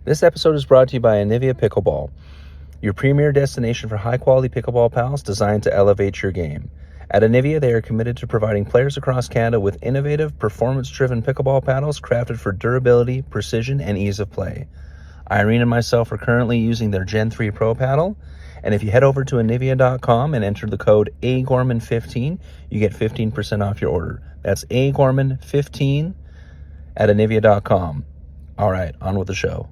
This episode is brought to you by Anivia Pickleball, your premier destination for high-quality pickleball paddles designed to elevate your game. At Anivia, they are committed to providing players across Canada with innovative, performance-driven pickleball paddles crafted for durability, precision, and ease of play. Irene and myself are currently using their Gen 3 Pro paddle, and if you head over to Anivia.com and enter the code AGorman15, you get 15% off your order. That's AGorman15 at Anivia.com. All right, on with the show.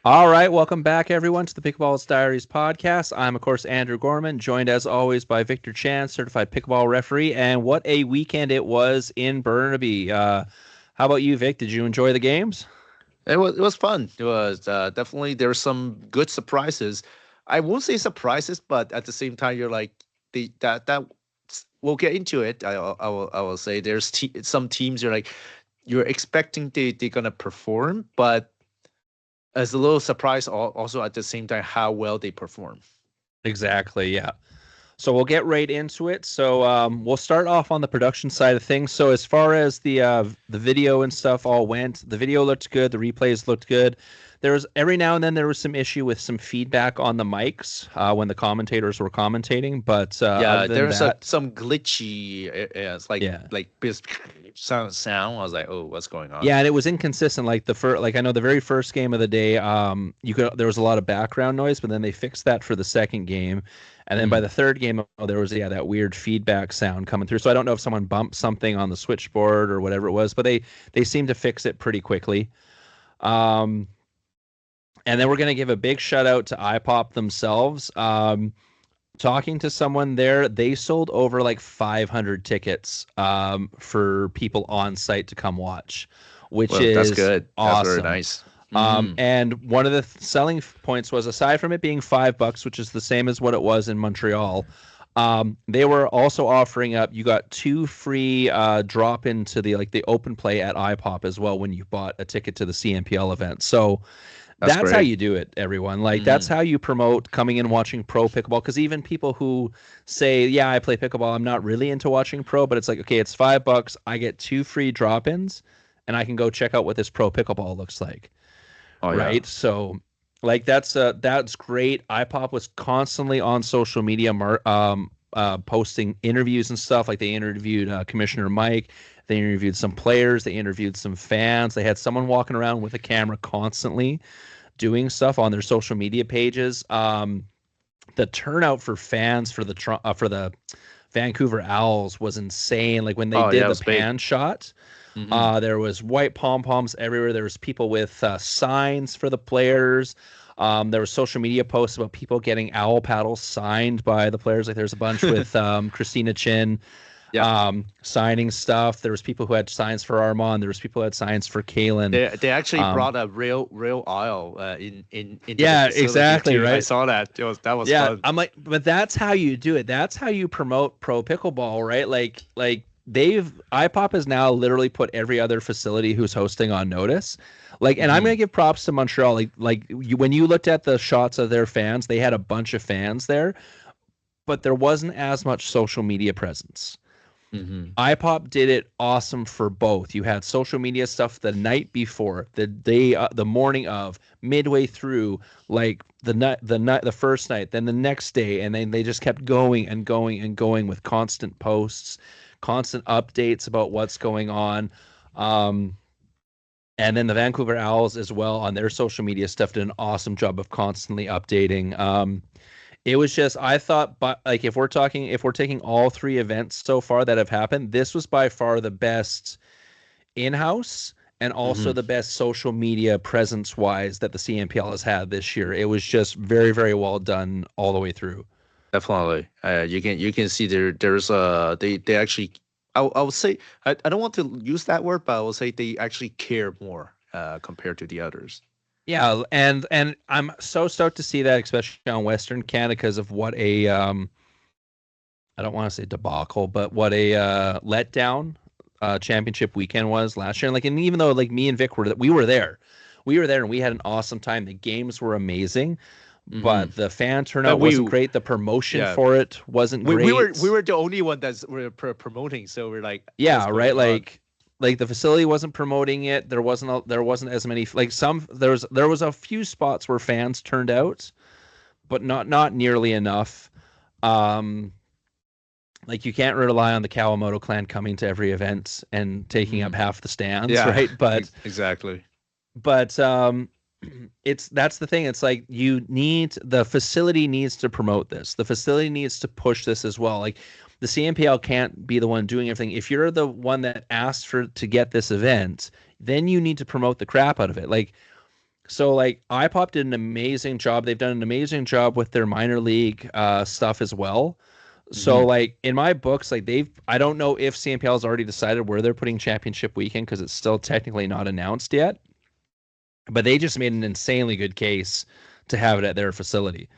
All right, welcome back, everyone, to the Pickleball Diaries podcast. I'm, of course, Andrew Gorman, joined, as always, by Victor Chan, certified pickleball referee. And what a weekend it was in Burnaby. How about you, Vic? Did you enjoy the games? It was fun. It was definitely, there were some good surprises. I won't say surprises, but at the same time, you're like, that we'll get into it. I will say there's some teams you're expecting they're gonna perform, but as a little surprise also at the same time how well they perform. Exactly, yeah. So we'll get right into it. So we'll start off on the production side of things. So as far as the video and stuff all went, the video looked good, the replays looked good. There was every now and then there was some issue with some feedback on the mics when the commentators were commentating, but there's some glitchy it's like sound. I was like, oh, what's going on? Yeah, and it was inconsistent. Like I know the very first game of the day, there was a lot of background noise, but then they fixed that for the second game. And then by the third game, there was that weird feedback sound coming through. So I don't know if someone bumped something on the switchboard or whatever it was, but they seemed to fix it pretty quickly. And then we're going to give a big shout out to Ipop themselves. Talking to someone there, they sold over like 500 tickets for people on site to come watch, which is that's good. Awesome. That's very nice. And one of the selling points was, aside from it being $5, which is the same as what it was in Montreal, they were also offering up, you got 2 free drop into the open play at Ipop as well when you bought a ticket to the CNPL event. So that's how you do it, everyone. That's how you promote coming in watching pro pickleball. Because even people who say, yeah, I play pickleball, I'm not really into watching pro, but it's like, okay, it's $5, I get 2 free drop-ins, and I can go check out what this pro pickleball looks like. Right? Yeah. So that's great. Ipop was constantly on social media posting interviews and stuff. Like they interviewed Commissioner Mike. They interviewed some players. They interviewed some fans. They had someone walking around with a camera constantly doing stuff on their social media pages. The turnout for fans for the Vancouver Owls was insane. Like when they did the pan shot, there was white pom-poms everywhere. There was people with signs for the players. There were social media posts about people getting owl paddles signed by the players. Like there's a bunch with Christina Chin. Signing stuff. There was people who had signs for Armand. There was people who had signs for Kalen. They actually brought a real aisle in exactly too. Right. I saw that. That was fun. I'm like, but that's how you do it. That's how you promote pro pickleball, right? Like Ipop has now literally put every other facility who's hosting on notice. And I'm gonna give props to Montreal. When you looked at the shots of their fans, they had a bunch of fans there, but there wasn't as much social media presence. Ipop did it awesome for both. You had social media stuff the night before, the day, the morning of, midway through, like the first night, then the next day, and then they just kept going and going and going with constant posts, constant updates about what's going on. And then the Vancouver Owls as well on their social media stuff did an awesome job of constantly updating. It was just, I thought, but like if we're taking all 3 events so far that have happened, this was by far the best in-house and also the best social media presence-wise that the CNPL has had this year. It was just very, very well done all the way through. Definitely. You can see there's they actually I would say I don't want to use that word, but I will say they actually care more compared to the others. Yeah, and I'm so stoked to see that, especially on Western Canada, because of what a I don't want to say debacle, but what a letdown championship weekend was last year. And like, and even though like me and Vic we were there, and we had an awesome time. The games were amazing, Hmm. but the fan But turnout we wasn't great. The promotion yeah for it wasn't we great. were the only one that's were promoting, so we're like, what's Yeah, right. going on? Like the facility wasn't promoting it. There wasn't as many like some there was a few spots where fans turned out, but not nearly enough. Um, like you can't rely on the Kawamoto clan coming to every event and taking up Hmm. half the stands, Yeah, right? exactly. But it's that's the thing. It's like the facility needs to promote this. The facility needs to push this as well. Like the CNPL can't be the one doing everything. If you're the one that asked for to get this event, then you need to promote the crap out of it. Like so like Ipop did an amazing job. They've done an amazing job with their minor league stuff as well. So Hmm. like in my books, like I don't know if CNPL has already decided where they're putting championship weekend because it's still technically not announced yet. But they just made an insanely good case to have it at their facility,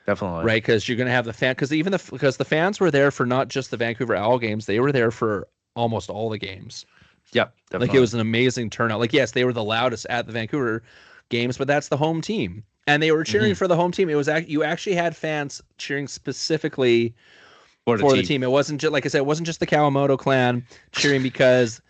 Definitely. right? Because you're going to have the fan, because the fans were there for not just the Vancouver Owl games, they were there for almost all the games. Yep, Like it definitely. was an amazing turnout. Like yes, they were the loudest at the Vancouver games, but that's the home team, and they were cheering Hmm. for the home team. It was you actually had fans cheering specifically For the for the team. team. It wasn't just like I said, it wasn't just the Kawamoto clan cheering because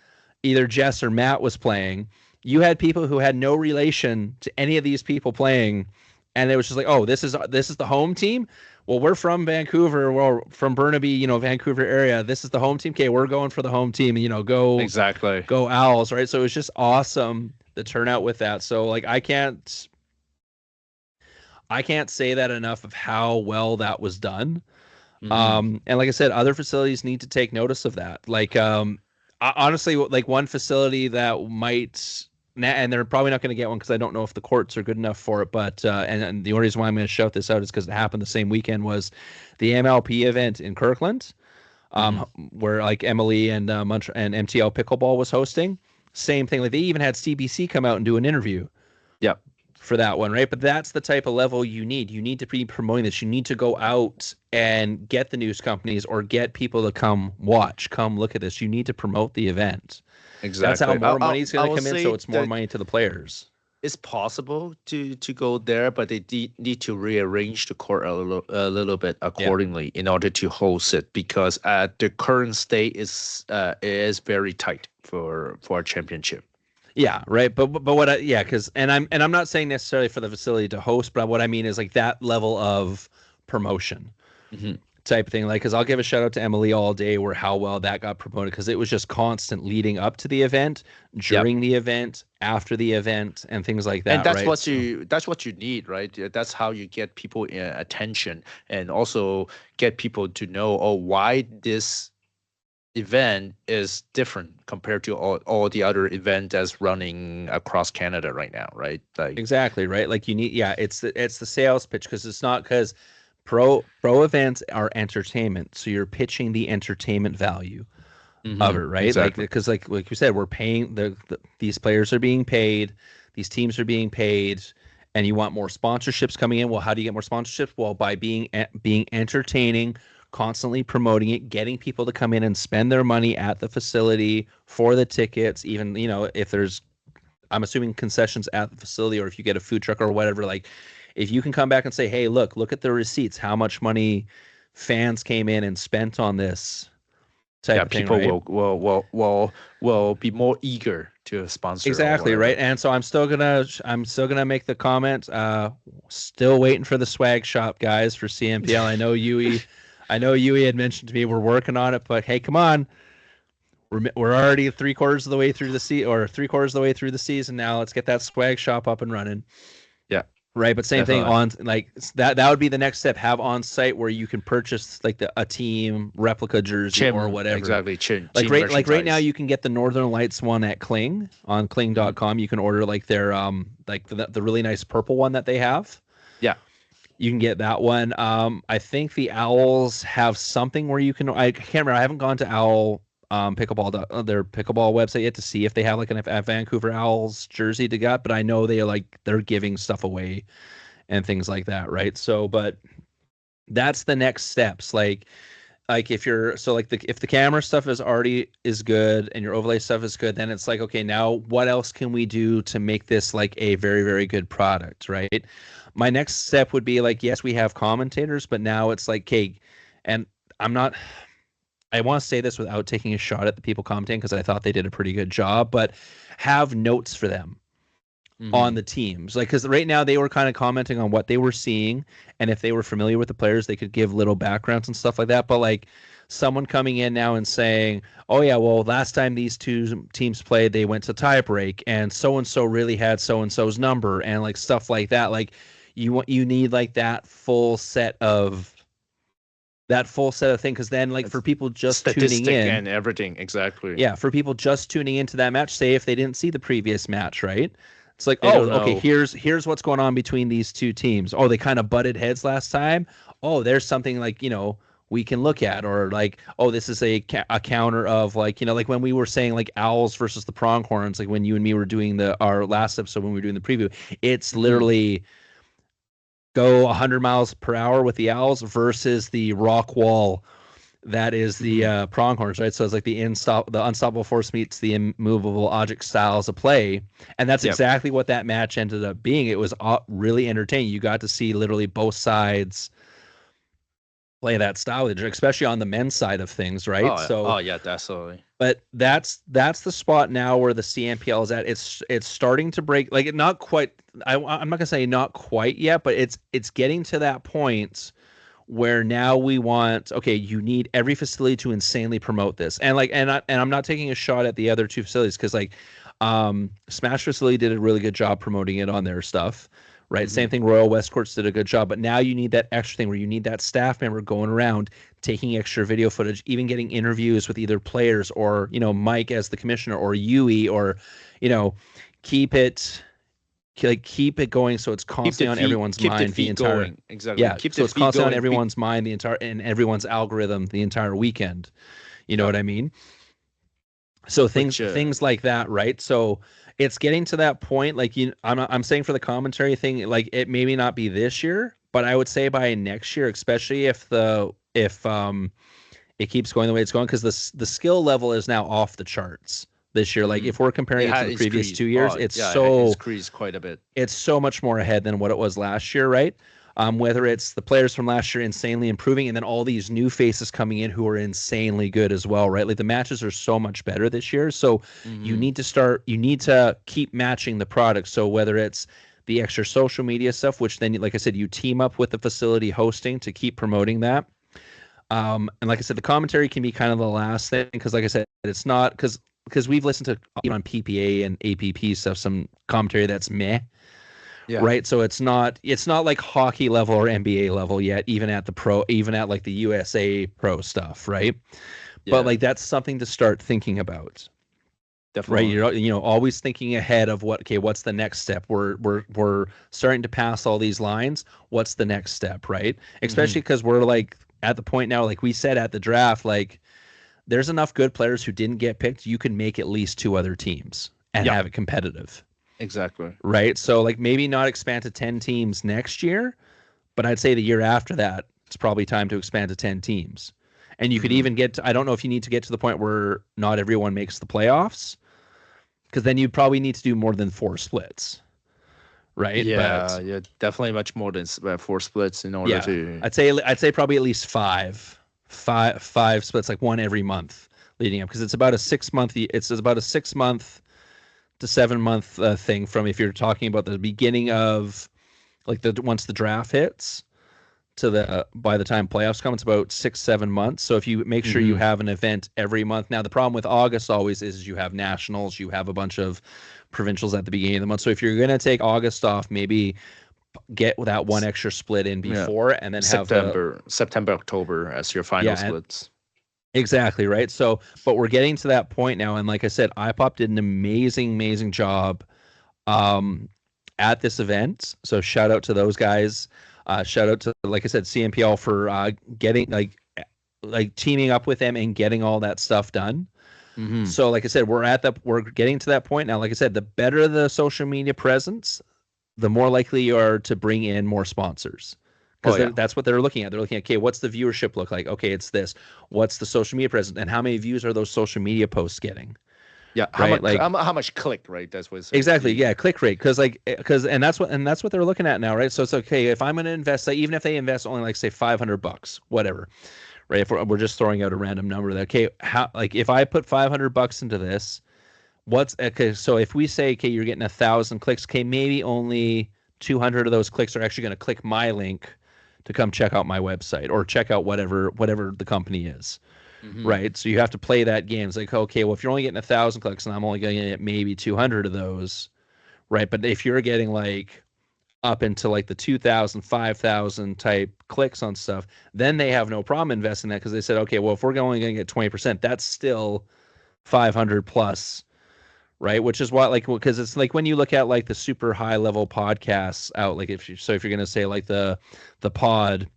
either Jess or Matt was playing. You had people who had no relation to any of these people playing, and it was just like, oh, this is the home team. Well, we're from Vancouver, well, from Burnaby, Vancouver area. This is the home team. Okay, we're going for the home team, and Exactly. go Owls, right? So it was just awesome the turnout with that. So like I can't say that enough of how well that was done. Hmm. And like I said, other facilities need to take notice of that. Like, honestly, like one facility that might, and they're probably not going to get one because I don't know if the courts are good enough for it. But and the only reason why I'm going to shout this out is because it happened the same weekend was the MLP event in Kirkland, Hmm. where like Emily and and MTL Pickleball was hosting. Same thing. Like they even had CBC come out and do an interview Yep. for that one, right? But that's the type of level you need. You need to be promoting this. You need to go out and get the news companies or get people to come watch, come look at this. You need to promote the event. That's how Exactly. more money is I going to will come in. So say it's more that money to the players. it's possible to go there, but they need to rearrange the court a little bit Yeah. accordingly in order to host it, because the current state is very tight for a championship. Yeah, right. But yeah, because I'm not saying necessarily for the facility to host, but what I mean is like that level of promotion Hmm. type of thing. Like, because I'll give a shout out to Emily all day where how well that got promoted because it was just constant leading up to the event, Yep. during the event, after the event, and things like And that, right? So that's what you need, right? Yeah, that's how you get people attention, and also get people to know, oh, why this event is different compared to all the other events that's running across Canada right now, right? Like, exactly, right? Like you need, yeah, it's the sales pitch because it's not because pro events are entertainment, so you're pitching the entertainment value of it, hmm, right? Like exactly. because like you said, we're paying these players are being paid, these teams are being paid, and you want more sponsorships coming in. Well, how do you get more sponsorships? Well, by being entertaining, constantly promoting it, getting people to come in and spend their money at the facility for the tickets. Even if there's, I'm assuming concessions at the facility, or if you get a food truck or whatever, like if you can come back and say, hey, look at the receipts, how much money fans came in and spent on this type Yeah, of thing, people right? will be more eager to sponsor or Exactly, right. whatever. And so I'm still gonna make the comment. Still waiting for the swag shop guys for CNPL. I know Yui had mentioned to me we're working on it, but hey, come on. We're already three-quarters of the way through the or three-quarters of the way through the season now. Let's get that swag shop up and running. Yeah, Right, but same thing definitely. on like that would be the next step. Have on site where you can purchase like a team replica jersey or Chim, whatever. exactly. Chim, Like chim right now merchandise. you can get the Northern Lights one at Kling on Hmm. kling.com. You can order like their like the really nice purple one that they have. Yeah. You can get that one. I think the Owls have something where you can. I can't remember. I haven't gone to Owl Pickleball their Pickleball website yet to see if they have like a Vancouver Owls jersey to get. But I know they're giving stuff away and things like that, right? So, but that's the next steps. Like if you're if the camera stuff is good and your overlay stuff is good, then it's like, okay, now what else can we do to make this like a very, very good product, right? My next step would be like, yes, we have commentators, but now it's like, okay, and I want to say this without taking a shot at the people commenting because I thought they did a pretty good job, but have notes for them on the teams. Like, because right now they were kind of commenting on what they were seeing, and if they were familiar with the players, they could give little backgrounds and stuff like that. But like someone coming in now and saying, oh yeah, well, last time these two teams played, they went to tie break, and so really had so and so's number, and like stuff like that. Like you need like that full set of thing, because then like for people just tuning in and everything, exactly. Yeah, for people just tuning into that match, say if they didn't see the previous match, right? It's like, oh, okay, here's what's going on between these two teams. Oh, they kind of butted heads last time. Oh, there's something like, we can look at, or like, oh, this is a counter of like, like when we were saying like Owls versus the Pronghorns, like when you and me were doing our last episode when we were doing the preview, it's literally go 100 miles per hour with the Owls versus the rock wall that is the Pronghorns, right? So it's like the unstoppable force meets the immovable object styles of play, and that's exactly what that match ended up being. It was really entertaining. You got to see literally both sides play that style, especially on the men's side of things, right? Oh yeah, definitely. But that's the spot now where the CNPL is at. It's starting to break, like not quite. I'm not gonna say not quite yet, but it's getting to that point where now we want, okay, you need every facility to insanely promote this. And like, and I'm not taking a shot at the other two facilities, because like Smash facility did a really good job promoting it on their stuff, right? Same thing, Royal West Courts did a good job, but now you need that extra thing where you need that staff member going around taking extra video footage, even getting interviews with either players or, Mike as the commissioner, or Yui, or, keep it going so it's constantly on everyone's mind the entire going. Exactly. Yeah, so it's constantly on everyone's mind the entire, and everyone's algorithm the entire weekend. You know what I mean? So things like that, right? So it's getting to that point. Like I'm saying for the commentary thing, like it maybe not be this year, but I would say by next year, especially if it keeps going the way it's going, because the skill level is now off the charts this year. Like if we're comparing it to the previous 2 years, it's increased quite a bit. It's so much more ahead than what it was last year, right? Whether it's the players from last year insanely improving, and then all these new faces coming in who are insanely good as well, right? Like the matches are so much better this year. So you need to keep matching the product. So whether it's the extra social media stuff, which then, like I said, you team up with the facility hosting to keep promoting that. And like I said, the commentary can be kind of the last thing, because like I said, it's not, because we've listened to on PPA and APP stuff, some commentary that's meh, right? So it's not like hockey level or NBA level yet, even at like the USA pro stuff, right? But like that's something to start thinking about. Definitely. Right, always thinking ahead of what's the next step. We're starting to pass all these lines. What's the next step, right? Especially because we're like at the point now, like we said at the draft, like there's enough good players who didn't get picked. You can make at least 2 other teams and have it competitive. Exactly. Right. So like maybe not expand to 10 teams next year, but I'd say the year after that, it's probably time to expand to 10 teams. And you could even I don't know if you need to get to the point where not everyone makes the playoffs, because then you'd probably need to do more than 4 splits. Right. Yeah. Definitely much more than 4 splits in order to. I'd say probably at least five splits, like one every month leading up, because it's about a 6 month. It's about a 6 month to 7 month thing from, if you're talking about the beginning of like once the draft hits to by the time playoffs come, it's about 6-7 months. So if you make sure you have an event every month. Now the problem with August always is you have nationals, you have a bunch of provincials at the beginning of the month. So if you're going to take August off, maybe get that one extra split in before, and then September, October as your final splits. Exactly, right? So, but we're getting to that point now, and like I said, Ipop did an amazing job at this event. So shout out to those guys. Shout out to, like I said, CNPL for getting like teaming up with them and getting all that stuff done. Mm-hmm. So like I said, we're getting to that point now. Like I said, the better the social media presence, the more likely you are to bring in more sponsors. Because that's what they're looking at. They're looking at, okay, what's the viewership look like? Okay, it's this. What's the social media presence? And how many views are those social media posts getting? Yeah, right? How much click, right? That's what it's exactly. Yeah, click rate. Because and that's what they're looking at now, right? So it's okay if I'm going to invest, like, even if they invest only like say $500, whatever, right? If we're just throwing out a random number, that okay, how, like, if I put $500 into this, what's okay? So if we say, okay, you're getting 1,000 clicks, okay, maybe only 200 of those clicks are actually going to click my link to come check out my website or check out whatever the company is. Mm-hmm. Right. So you have to play that game. It's like, okay, well, if you're only getting 1,000 clicks and I'm only going to get maybe 200 of those, right? But if you're getting like up into like the 2,000, 5,000 type clicks on stuff, then they have no problem investing that, because they said, okay, well, if we're only going to get 20%, that's still 500 plus. Right. Which is what, like, because it's like when you look at like the super high level podcasts out, like if you're going to say like the pod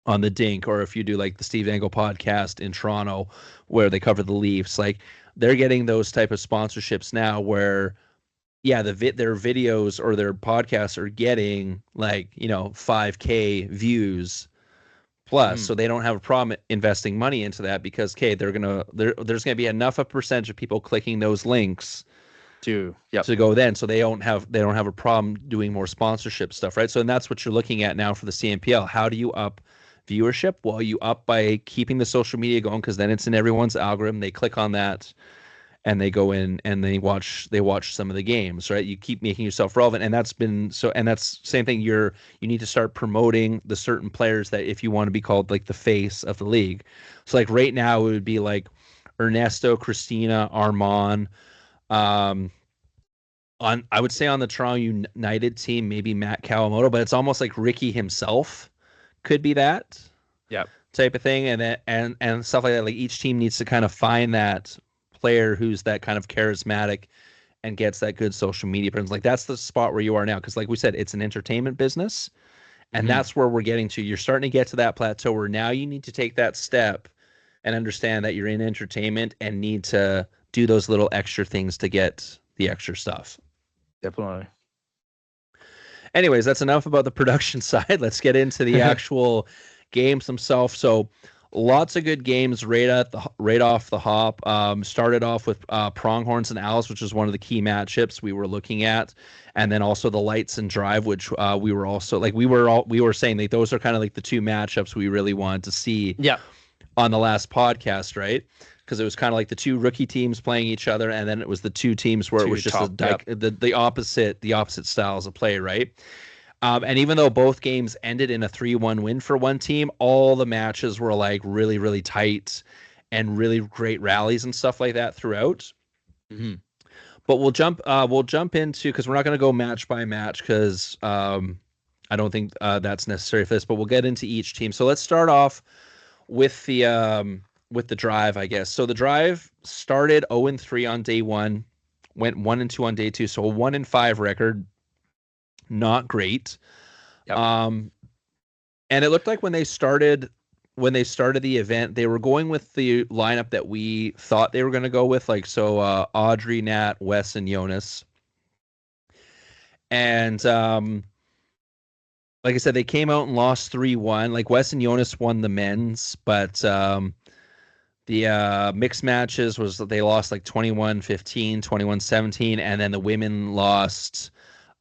on the Dink, or if you do like the Steve Dangle podcast in Toronto where they cover the Leafs, like they're getting those type of sponsorships now where, yeah, their videos or their podcasts are getting like, 5K views plus, so they don't have a problem investing money into that, because there's gonna be enough a percentage of people clicking those links to go then, so they don't have a problem doing more sponsorship stuff, right? So, and that's what you're looking at now for the CNPL. How do you up viewership? Well, you up by keeping the social media going, because then it's in everyone's algorithm. They click on that and they go in and they watch some of the games, right? You keep making yourself relevant, and that's same thing. You need to start promoting the certain players that, if you want to be called like the face of the league. So like right now it would be like Ernesto, Christina, Armand. I would say on the Toronto United team, maybe Matt Kawamoto, but it's almost like Ricky himself could be that type of thing, and stuff like that. Like each team needs to kind of find that player who's that kind of charismatic and gets that good social media presence. Like that's the spot where you are now, because like we said, it's an entertainment business, and that's where we're getting to. You're starting to get to that plateau where now you need to take that step and understand that you're in entertainment and need to do those little extra things to get the extra stuff. Definitely. Anyways, that's enough about the production side. Let's get into the actual games themselves. So lots of good games right off the hop. Started off with Pronghorns and Owls, which was one of the key matchups we were looking at, and then also the Lights and Drive, which we were also like we were saying like those are kind of like the two matchups we really wanted to see. Yeah. On the last podcast, right? Because it was kind of like the two rookie teams playing each other, and then it was the two teams where it was just the opposite styles of play, right? And even though both games ended in a 3-1 win for one team, all the matches were like really, really tight and really great rallies and stuff like that throughout. Mm-hmm. But we'll jump into, because we're not going to go match by match, because I don't think that's necessary for this. But we'll get into each team. So let's start off with the Drive, I guess. So the Drive started 0-3 on day one, went 1-2 on day two, so a 1-5 record. Not great. Yep. And it looked like when they started the event, they were going with the lineup that we thought they were going to go with, like Audrey, Nat, Wes, and Jonas. And like I said, they came out and lost 3-1. Like Wes and Jonas won the men's, but the mixed matches was they lost like 21-15, 21-17, and then the women lost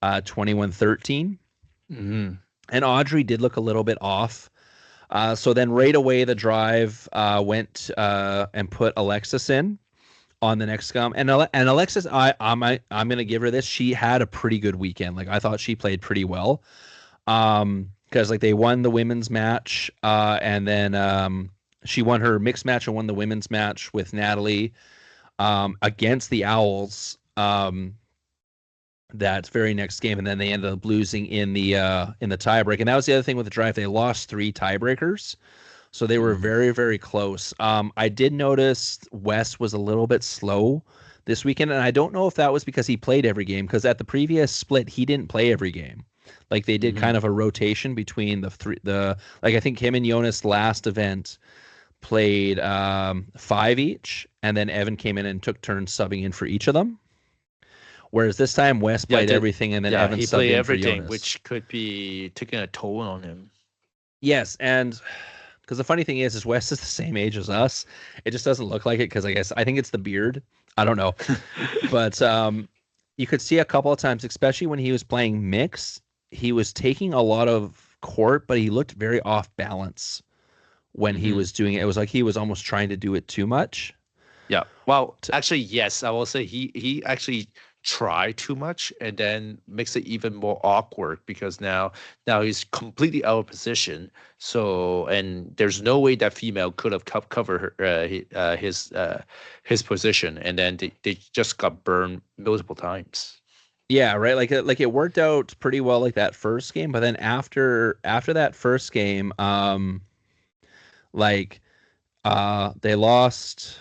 21-13. Mm-hmm. And Audrey did look a little bit off. So then right away the Drive went and put Alexis in on the next scum. And Alexis, I'm going to give her this. She had a pretty good weekend. Like I thought she played pretty well. Because like they won the women's match, and then she won her mixed match and won the women's match with Natalie against the Owls that very next game, and then they ended up losing in the tiebreak. And that was the other thing with the Drive; they lost 3 tiebreakers, so they were very, very close. I did notice Wes was a little bit slow this weekend, and I don't know if that was because he played every game, because at the previous split he didn't play every game. Like they did kind of a rotation between like I think him and Jonas last event played 5 each, and then Evan came in and took turns subbing in for each of them. Whereas this time Wes played everything, and then Evan he subbed played in everything, for Jonas. which could be taking a toll on him. Yes, and because the funny thing is Wes is the same age as us. It just doesn't look like it because I think it's the beard. I don't know, but you could see a couple of times, especially when he was playing mix, he was taking a lot of court, but he looked very off balance when he was doing it. It was like he was almost trying to do it too much. Yeah. Well, actually, yes, I will say he actually tried too much, and then makes it even more awkward because now he's completely out of position. So, and there's no way that female could have covered her, his position, and then they just got burned multiple times. Yeah, right. Like it worked out pretty well like that first game, but then after that first game, like they lost.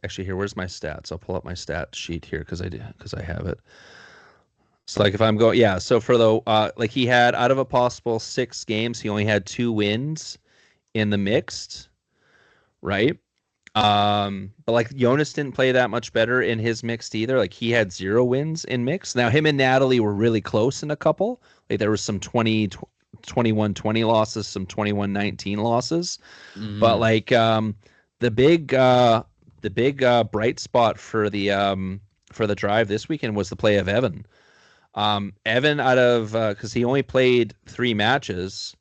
Actually, here, where's my stats? I'll pull up my stat sheet here because I have it. So like if I'm going, yeah. So for the like he had out of a possible 6 games, he only had 2 wins in the mixed, right? But like Jonas didn't play that much better in his mixed either. Like he had 0 wins in mixed. Now him and Natalie were really close in a couple. Like there was some 21-20 losses, some 21-19 losses. But like the big bright spot for the drive this weekend was the play of Evan. Evan out of because he only played 3 matches.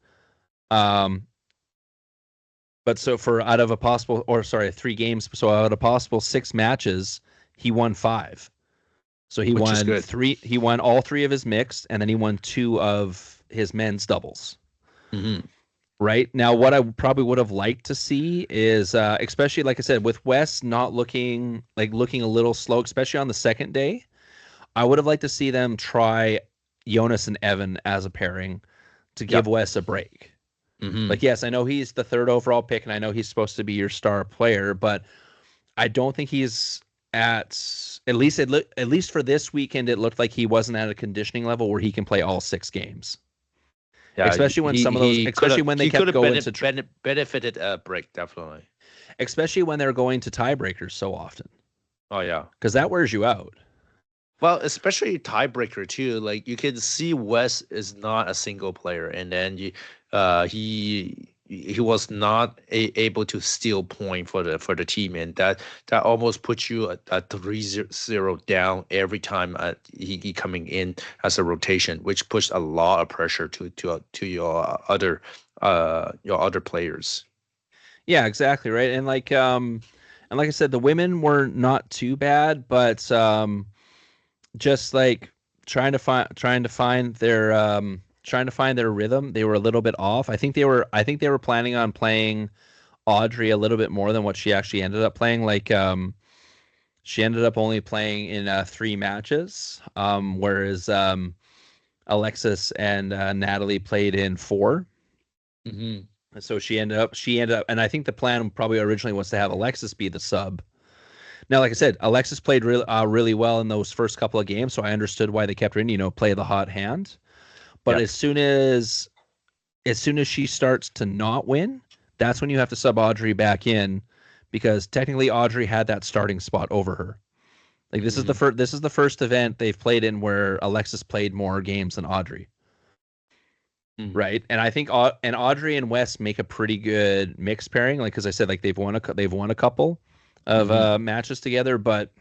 But so for out of a possible 3 games, so out of a possible 6 matches, he won 5. So he won 3. He won all 3 of his mixed, and then he won 2 of his men's doubles. Right now, what I probably would have liked to see is, especially like I said, with Wes not looking a little slow, especially on the second day, I would have liked to see them try Jonas and Evan as a pairing to give Wes a break. Like, yes, I know he's the 3rd overall pick, and I know he's supposed to be your star player, but I don't think he's at least for this weekend. It looked like he wasn't at a conditioning level where he can play all 6 games. Yeah, especially when when they kept going to benefited a break, definitely. Especially when they're going to tiebreakers so often. Oh yeah, because that wears you out. Well, especially tiebreaker too. Like you can see, Wes is not a single player, and then he was not able to steal point for the team, and that almost puts you at 3-0 down every time he coming in as a rotation, which puts a lot of pressure to your other players. Yeah, exactly right, and like I said, the women were not too bad, but just like trying to find their rhythm, they were a little bit off. I think they were planning on playing Audrey a little bit more than what she actually ended up playing. Like she ended up only playing in 3 matches, whereas Alexis and Natalie played in 4. So she ended up, and I think the plan probably originally was to have Alexis be the sub. Now, like I said, Alexis played really well in those first couple of games, so I understood why they kept her in, play the hot hand. But as soon as she starts to not win, that's when you have to sub Audrey back in, because technically Audrey had that starting spot over her. Like this is the first event they've played in where Alexis played more games than Audrey. Right, and I think Audrey and Wes make a pretty good mixed pairing. Like, because I said, like they've won a couple of matches together, but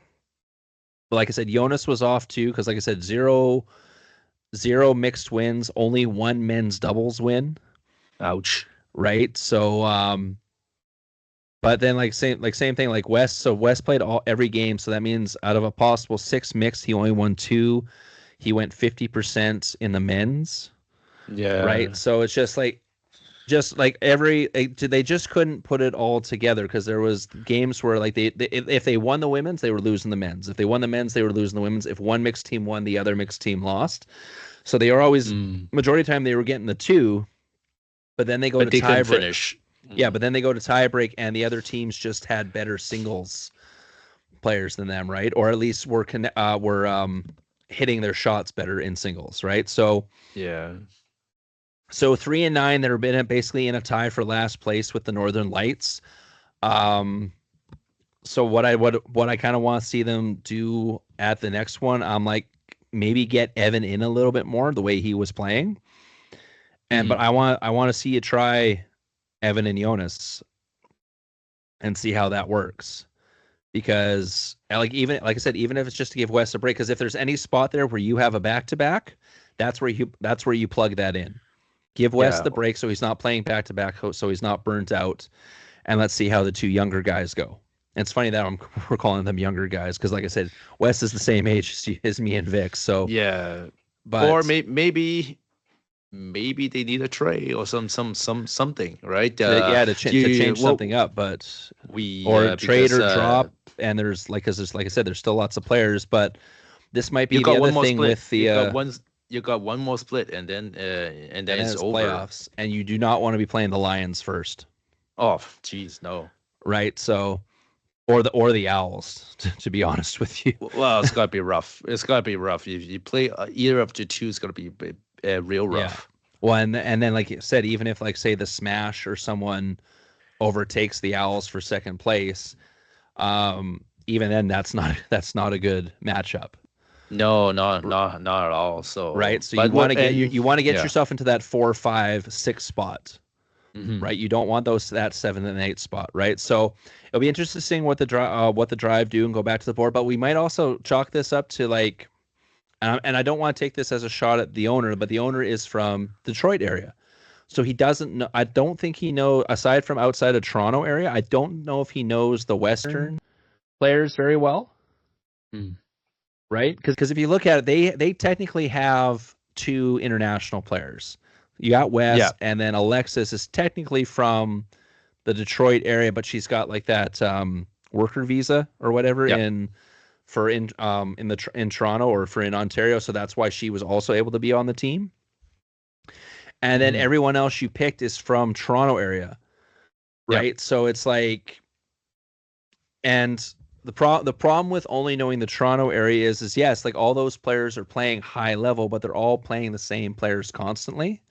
like I said, Jonas was off too, because like I said, zero mixed wins, only 1 men's doubles win. Ouch. Right, so but then same thing like Wes. So Wes played every game, so that means out of a possible 6 mixed, he only won 2. He went 50% in the men's. Yeah. Right. So it's just like they just couldn't put it all together, because there was games where like they if they won the women's, they were losing the men's. If they won the men's, they were losing the women's. If one mixed team won, the other mixed team lost. So they were always majority of the time they were getting the 2, but then they go to tie break. Finish. Yeah, but then they go to tie break, and the other teams just had better singles players than them, right? Or at least were hitting their shots better in singles, right? So Yeah. 3 and 9, they're been basically in a tie for last place with the Northern Lights. So what I kind of want to see them do at the next one, I'm like maybe get Evan in a little bit more the way he was playing. And but I want to see you try Evan and Jonas and see how that works. Because like I said, even if it's just to give Wes a break, because if there's any spot there where you have a back-to-back, that's where you plug that in. Give Wes the break so he's not playing back-to-back, so he's not burnt out. And let's see how the two younger guys go. And it's funny that we're calling them younger guys because, like I said, Wes is the same age as me and Vic. So yeah, but or maybe they need a trade or something, right? to change something up, but trade or drop. And there's like I said, there's still lots of players, but this might be the other thing with the you got one more split, and then it's over. Playoffs, and you do not want to be playing the Lions first. Oh, geez, no. Right, so or the Owls, to be honest with you. Well, it's gotta be rough. It's gotta be rough. If you play either of the two, it's gonna be real rough. Yeah. Well, and then like you said, even if like say the Smash or someone overtakes the Owls for second place, even then that's not a good matchup. No, not at all. So right, so you want to get yourself into that 4, 5, 6 spot, right? You don't want that 7 and 8 spot, right? So it'll be interesting seeing what the drive do and go back to the board. But we might also chalk this up to like, and I don't want to take this as a shot at the owner, but the owner is from Detroit area, so he doesn't know. I don't think he knows, aside from outside of Toronto area, I don't know if he knows the Western players very well. Right? Because if you look at it, they technically have 2 international players. You got Wes, and then Alexis is technically from the Detroit area, but she's got like that worker visa or whatever in Toronto or in Ontario, so that's why she was also able to be on the team. And then everyone else you picked is from Toronto area, right? So it's like, and the problem with only knowing the Toronto area is yes, like all those players are playing high level, but they're all playing the same players constantly.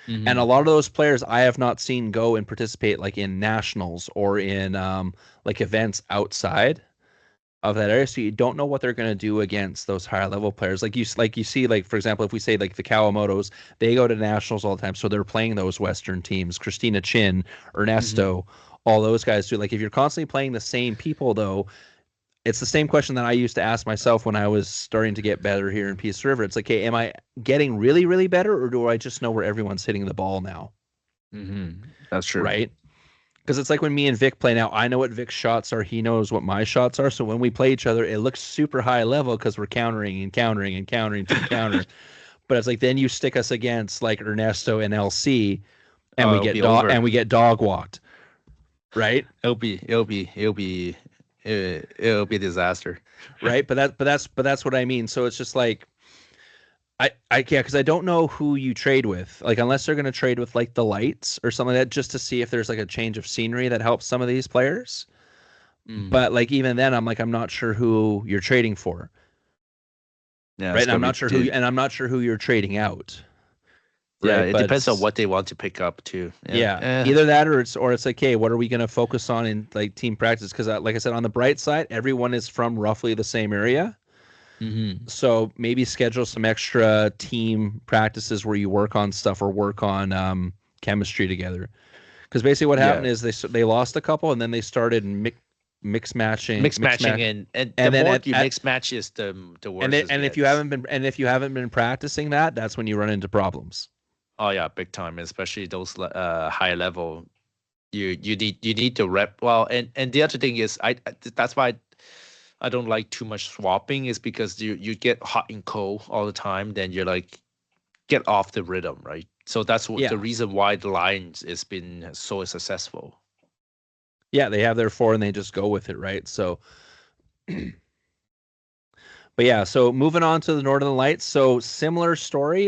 And a lot of those players I have not seen go and participate like in nationals or in like events outside of that area. So you don't know what they're going to do against those higher level players. Like you see, like, for example, if we say like the Kawamotos, they go to nationals all the time. So they're playing those Western teams, Christina Chin, Ernesto, all those guys do. Like if you're constantly playing the same people though, it's the same question that I used to ask myself when I was starting to get better here in Peace River. It's like, hey, am I getting really, really better, or do I just know where everyone's hitting the ball now? That's true. Right? Because it's like when me and Vic play now, I know what Vic's shots are. He knows what my shots are. So when we play each other, it looks super high level because we're countering and countering and countering to counter. But it's like then you stick us against like Ernesto and LC, and we get dog walked. Right? It'll be a disaster, right? But that's what I mean. So it's just like because I don't know who you trade with, like unless they're going to trade with like the Lights or something like that, just to see if there's like a change of scenery that helps some of these players. But like even then, I'm not sure who you're trading for. Yeah, right. And I'm not sure who you're trading out. Yeah, right? It depends on what they want to pick up too. Yeah. Either that or it's like, hey, what are we going to focus on in like team practice? Because like I said, on the bright side, everyone is from roughly the same area. So maybe schedule some extra team practices where you work on stuff or work on chemistry together. Because basically what happened is they lost a couple and then they started mix matching, and the more you mix matches, the worse. And if you haven't been practicing that, that's when you run into problems. Oh yeah, big time, especially those high level. You need to rep well, and the other thing is that's why I don't like too much swapping, is because you get hot and cold all the time, then you're like get off the rhythm, right? So that's the reason why the Lions has been so successful. Yeah, they have their 4 and they just go with it, right? So, but yeah, so moving on to the Northern Lights. So similar story.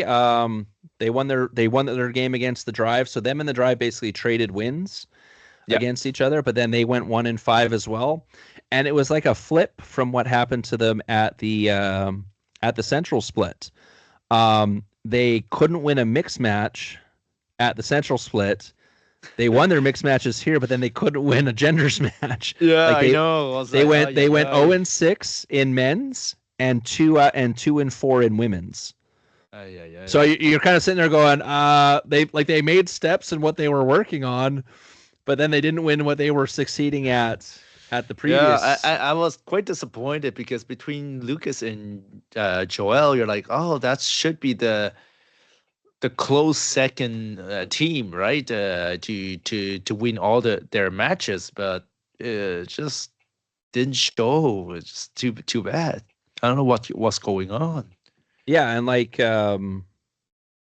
They won their game against the Drive. So them and the Drive basically traded wins against each other, but then they went 1-5 as well. And it was like a flip from what happened to them at the at the Central Split. They couldn't win a mixed match at the Central Split. They won their mixed matches here, but then they couldn't win a genders match. Yeah, Like I know. I was they like, went 0-6 in men's and 2-4 in women's. So you're kind of sitting there going, they made steps in what they were working on, but then they didn't win what they were succeeding at the previous. Yeah, I was quite disappointed because between Lucas and Joel, you're like, oh, that should be the close second team, right? To win all their matches, but just didn't show. It's just too bad. I don't know what's going on. Yeah, and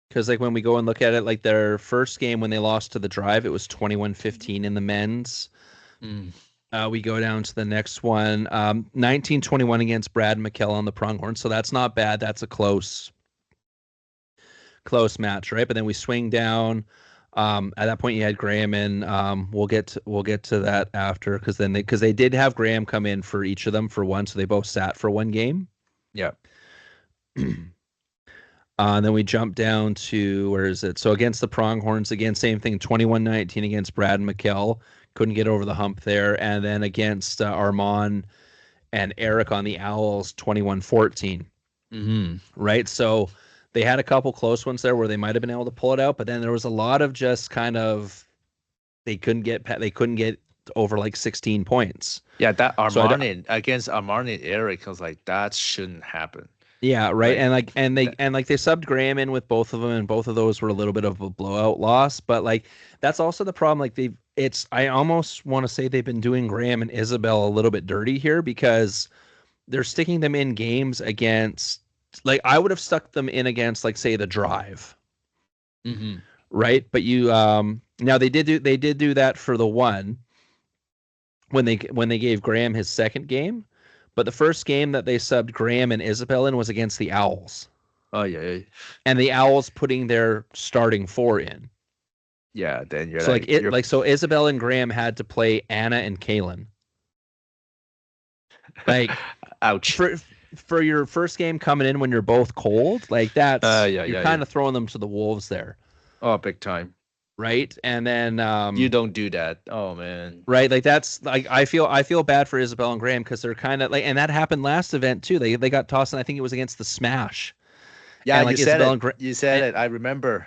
because like when we go and look at it, like their first game when they lost to the Drive, it was 21-15 in the men's. We go down to the next one, 19-21 against Brad McKell on the Pronghorns. So that's not bad. That's a close match, right? But then we swing down. At that point, you had Graham in. We'll get to that after because they did have Graham come in for each of them for one, so they both sat for one game. Yeah. And then we jump down to, where is it? So against the Pronghorns, again, same thing, 21-19 against Brad McKell. Couldn't get over the hump there. And then against Armand and Eric on the Owls, 21-14. Right? So they had a couple close ones there where they might have been able to pull it out, but then there was a lot of just kind of, they couldn't get over like 16 points. Yeah, that Armand against Armand and Eric, I was like, that shouldn't happen. Yeah, right. And they subbed Graham in with both of them, and both of those were a little bit of a blowout loss. But like that's also the problem. Like I almost want to say they've been doing Graham and Isabel a little bit dirty here because they're sticking them in games against, like I would have stuck them in against, like say the Drive, right? But you now they did do that for the one when they gave Graham his second game. But the first game that they subbed Graham and Isabel in was against the Owls. Oh, yeah. And the Owls putting their starting four in. Yeah, then you're so so Isabel and Graham had to play Anna and Kaylin. Like, ouch. For your first game coming in when you're both cold, like that's you're kind of throwing them to the wolves there. Oh, big time. Right, and then you don't do that. Oh man, right? Like that's like I feel bad for Isabel and Graham because they're kind of like, and that happened last event too. They got tossed, and I think it was against the Smash. Yeah, and, like, you said it. You said it. I remember.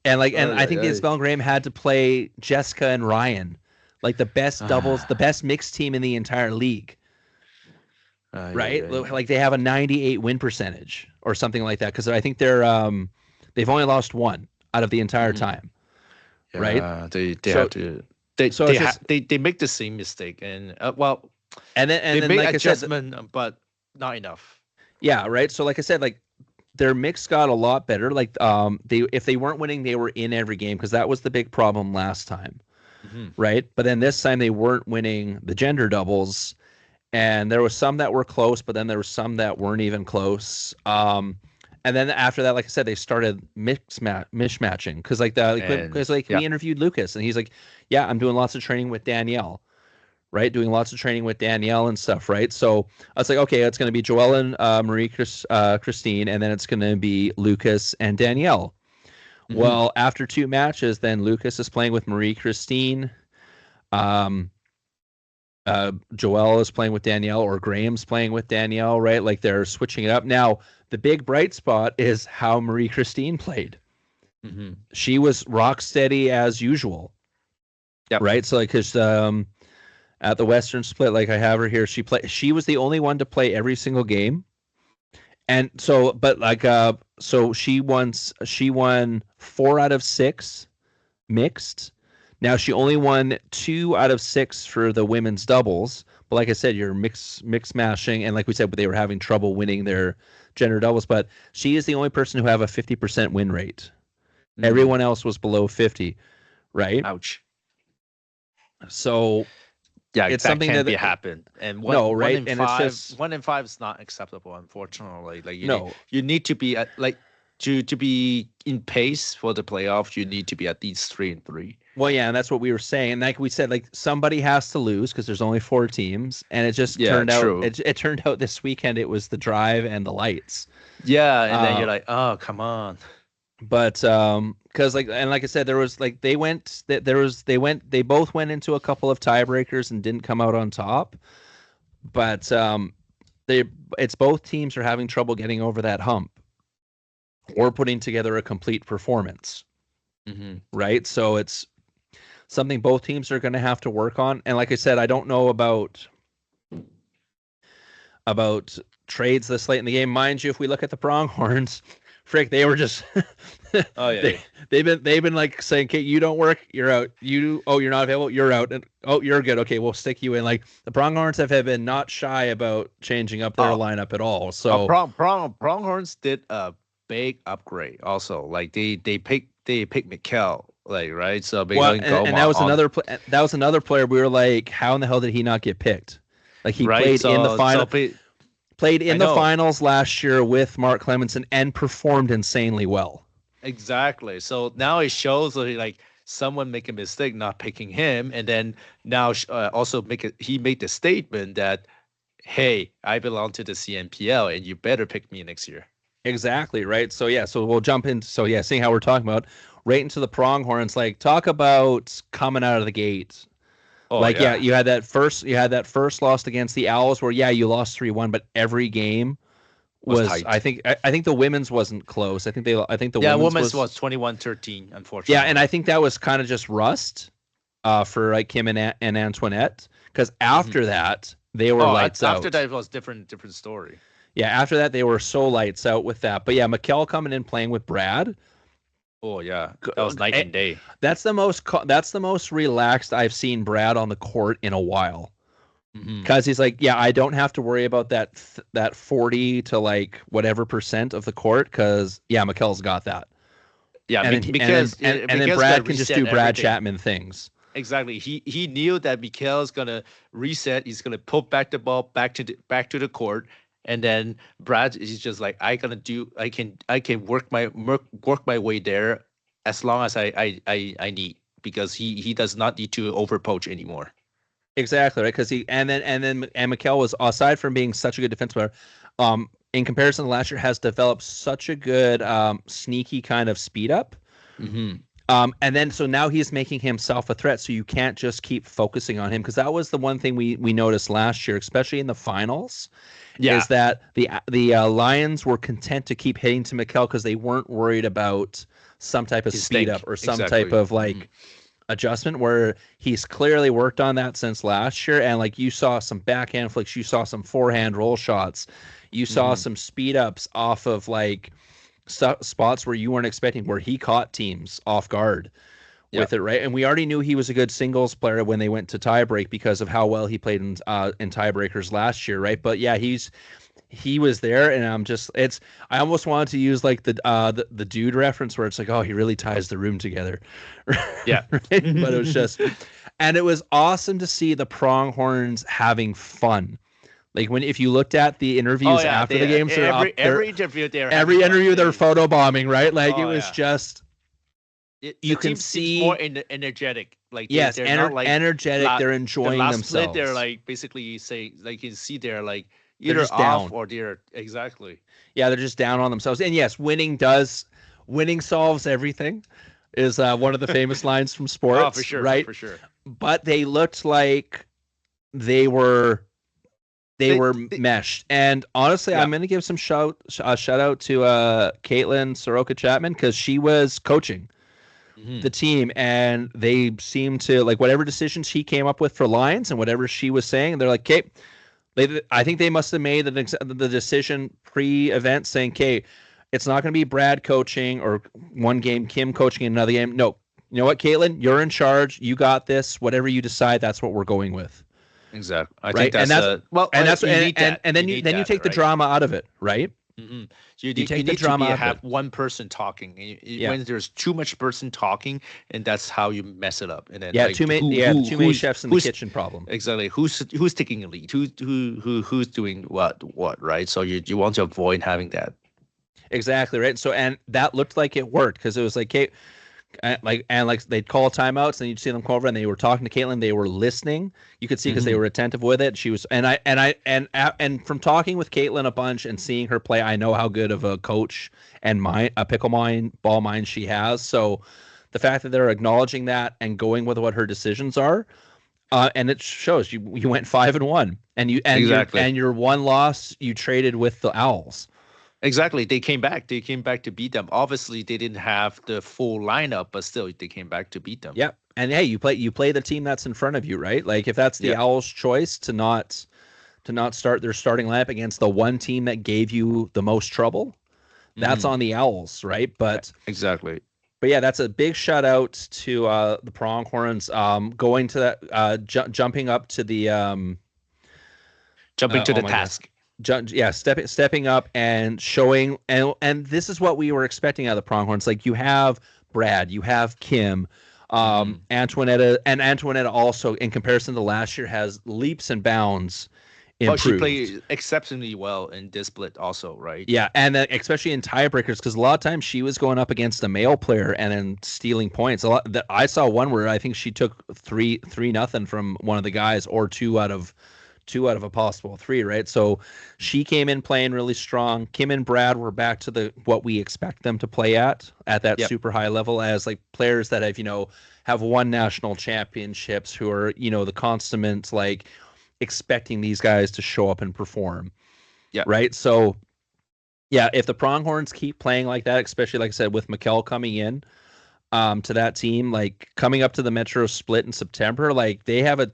And I think Isabel and Graham had to play Jessica and Ryan, like the best doubles, the best mixed team in the entire league. Right, like they have a 98 win percentage or something like that because I think they've only lost one out of the entire time. Yeah, right? They have to. They make the same mistake and they make like adjustment, but not enough. Yeah, right. So like I said, like their mix got a lot better. Like if they weren't winning, they were in every game because that was the big problem last time, right? But then this time they weren't winning the gender doubles, and there was some that were close, but then there were some that weren't even close. And then after that, like I said, they started mishmatching because we interviewed Lucas and he's like, yeah, I'm doing lots of training with Danielle, right? Doing lots of training with Danielle and stuff, right? So I was like, okay, it's going to be Joelle and Christine, and then it's going to be Lucas and Danielle. Well, after two matches, then Lucas is playing with Marie Christine. Joelle is playing with Danielle, or Graham's playing with Danielle, right? Like they're switching it up. Now, the big bright spot is how Marie Christine played. She was rock steady as usual. Yep. Right. So like, cause, at the Western Split, like I have her here, she was the only one to play every single game. And so, but like, so she won 4 out of 6 mixed. Now she only won 2 out of 6 for the women's doubles. But like I said, you're mix mashing, and like we said, they were having trouble winning their gender doubles. But she is the only person who have a 50% win rate. Everyone else was below 50, right? Ouch. So yeah, it's that something can't that happen. And right? 1 in and 5, it's just 1 in 5 is not acceptable, unfortunately. Like you need to be at, like to be in pace for the playoffs. You need to be at least 3-3. Well, yeah, and that's what we were saying. And like we said, like somebody has to lose because there's only 4 teams, and it just turned out. True. It turned out this weekend it was the drive and the lights. Yeah, and then you're like, oh, come on. But because like I said, there was like they both went into a couple of tiebreakers and didn't come out on top. But it's both teams are having trouble getting over that hump or putting together a complete performance. Right, so it's something both teams are going to have to work on. And like I said, I don't know about trades this late in the game. Mind you, if we look at the Pronghorns, frick, they were just they've been like saying, "Okay, you don't work, you're out. You're not available, you're out. And you're good. Okay, we'll stick you in." Like the Pronghorns have been not shy about changing up their lineup at all. So Pronghorns did a big upgrade. Also, like they picked Mikkel, like, right. So and that was another player. We were like, how in the hell did he not get picked? Like he played in the final. Played in the finals last year with Mark Clemenson and performed insanely well. Exactly. So now it shows like someone make a mistake not picking him, and then now also he made the statement that, hey, I belong to the CNPL, and you better pick me next year. Exactly, right? So yeah, so we'll jump in. So yeah, seeing how we're talking about right into the Pronghorns, like talk about coming out of the gate. Oh, like yeah, you had that first loss against the Owls where you lost 3-1, but every game was tight. I think the women's wasn't close. I think the women's was 21-13, unfortunately. Yeah, and I think that was kind of just rust for like Kim and Antoinette, because after that they were lights out. After that it was different story. Yeah, after that they were so lights out with that. But yeah, Mikkel coming in playing with Brad. Oh yeah, that was night and day. That's the most relaxed I've seen Brad on the court in a while. Because he's like, yeah, I don't have to worry about that 40 to like whatever % of the court, because Mikkel's got that. Yeah, and then Brad can just do Brad Chapman things. Exactly. He knew that Mikkel's gonna reset. He's gonna put back the ball back to the court. And then Brad is just like, I can work my way there as long as I need, because he does not need to overpoach anymore. Exactly, right? Because Mikkel was, aside from being such a good defense player, in comparison to last year, has developed such a good sneaky kind of speed up. And then so now he's making himself a threat. So you can't just keep focusing on him, because that was the one thing we noticed last year, especially in the finals. Is that the Lions were content to keep hitting to Mikkel because they weren't worried about some type of speed up or some type of like adjustment, where he's clearly worked on that since last year. And like you saw some backhand flicks, you saw some forehand roll shots, you saw some speed ups off of like spots where you weren't expecting, where he caught teams off guard with it, right? And we already knew he was a good singles player when they went to tiebreak because of how well he played in tiebreakers last year, right? But yeah, he was there, and I almost wanted to use like the dude reference where it's like, oh, he really ties the room together. Yeah. Right? But it was just, and it was awesome to see the Pronghorns having fun. Like if you looked at the interviews after the games, every interview they're photobombing, right? Like it was just. You can see more energetic, like they're not like energetic. They're enjoying themselves. Split, they're like basically say, like you can see they're like either off down, or they're exactly. Yeah, they're just down on themselves. And yes, winning solves everything, is one of the famous lines from sports. Oh, for sure, right? For sure. But they looked like they were meshed. And honestly, I'm going to give some shout out to Caitlin Soroka Chapman, because she was coaching the team, and they seemed to like whatever decisions she came up with for Lions and whatever she was saying. They're like, okay, I think they must have made the decision pre-event saying, okay, it's not going to be Brad coaching or one game Kim coaching another game. No, you know what, Caitlin, you're in charge. You got this. Whatever you decide, that's what we're going with. Exactly. I think that's and then you take the drama out of it, right? Mm-hmm. So you need to have one person talking. When there's too much person talking, and that's how you mess it up. And then too many chefs in the kitchen problem. Exactly. Who's taking a lead? Who's doing what? Right. So you want to avoid having that. Exactly right. So and that looked like it worked, because it was like, okay, And they'd call timeouts, and you'd see them come over, and they were talking to Caitlin. They were listening. You could see because they were attentive with it. She was, and from talking with Caitlin a bunch and seeing her play, I know how good of a coach and ball mind she has. So the fact that they're acknowledging that and going with what her decisions are, and it shows you went 5-1, and your one loss you traded with the Owls. Exactly. They came back. They came back to beat them. Obviously, they didn't have the full lineup, but still, they came back to beat them. Yep. And hey, you play the team that's in front of you, right? Like if that's the Owls' choice to not start their starting lineup against the one team that gave you the most trouble, that's on the Owls, right? But exactly. But yeah, that's a big shout out to the Pronghorns going to that jumping up to the jumping to the task. Stepping up and showing, and this is what we were expecting out of the Pronghorns. Like you have Brad, you have Kim, Antoinetta also, in comparison to last year, has leaps and bounds improved. She played exceptionally well in this split also, right? Yeah, and especially in tiebreakers, because a lot of times she was going up against a male player and then stealing points. I saw one where I think she took 3-0 from one of the guys, or two out of a possible 3, right? So she came in playing really strong. Kim and Brad were back to what we expect them to play at that super high level, as like players that have won national championships, who are the consummate, like expecting these guys to show up and perform. Yeah. Right. So yeah, if the Pronghorns keep playing like that, especially like I said with Mikkel coming in to that team, like coming up to the Metro split in September, like they have I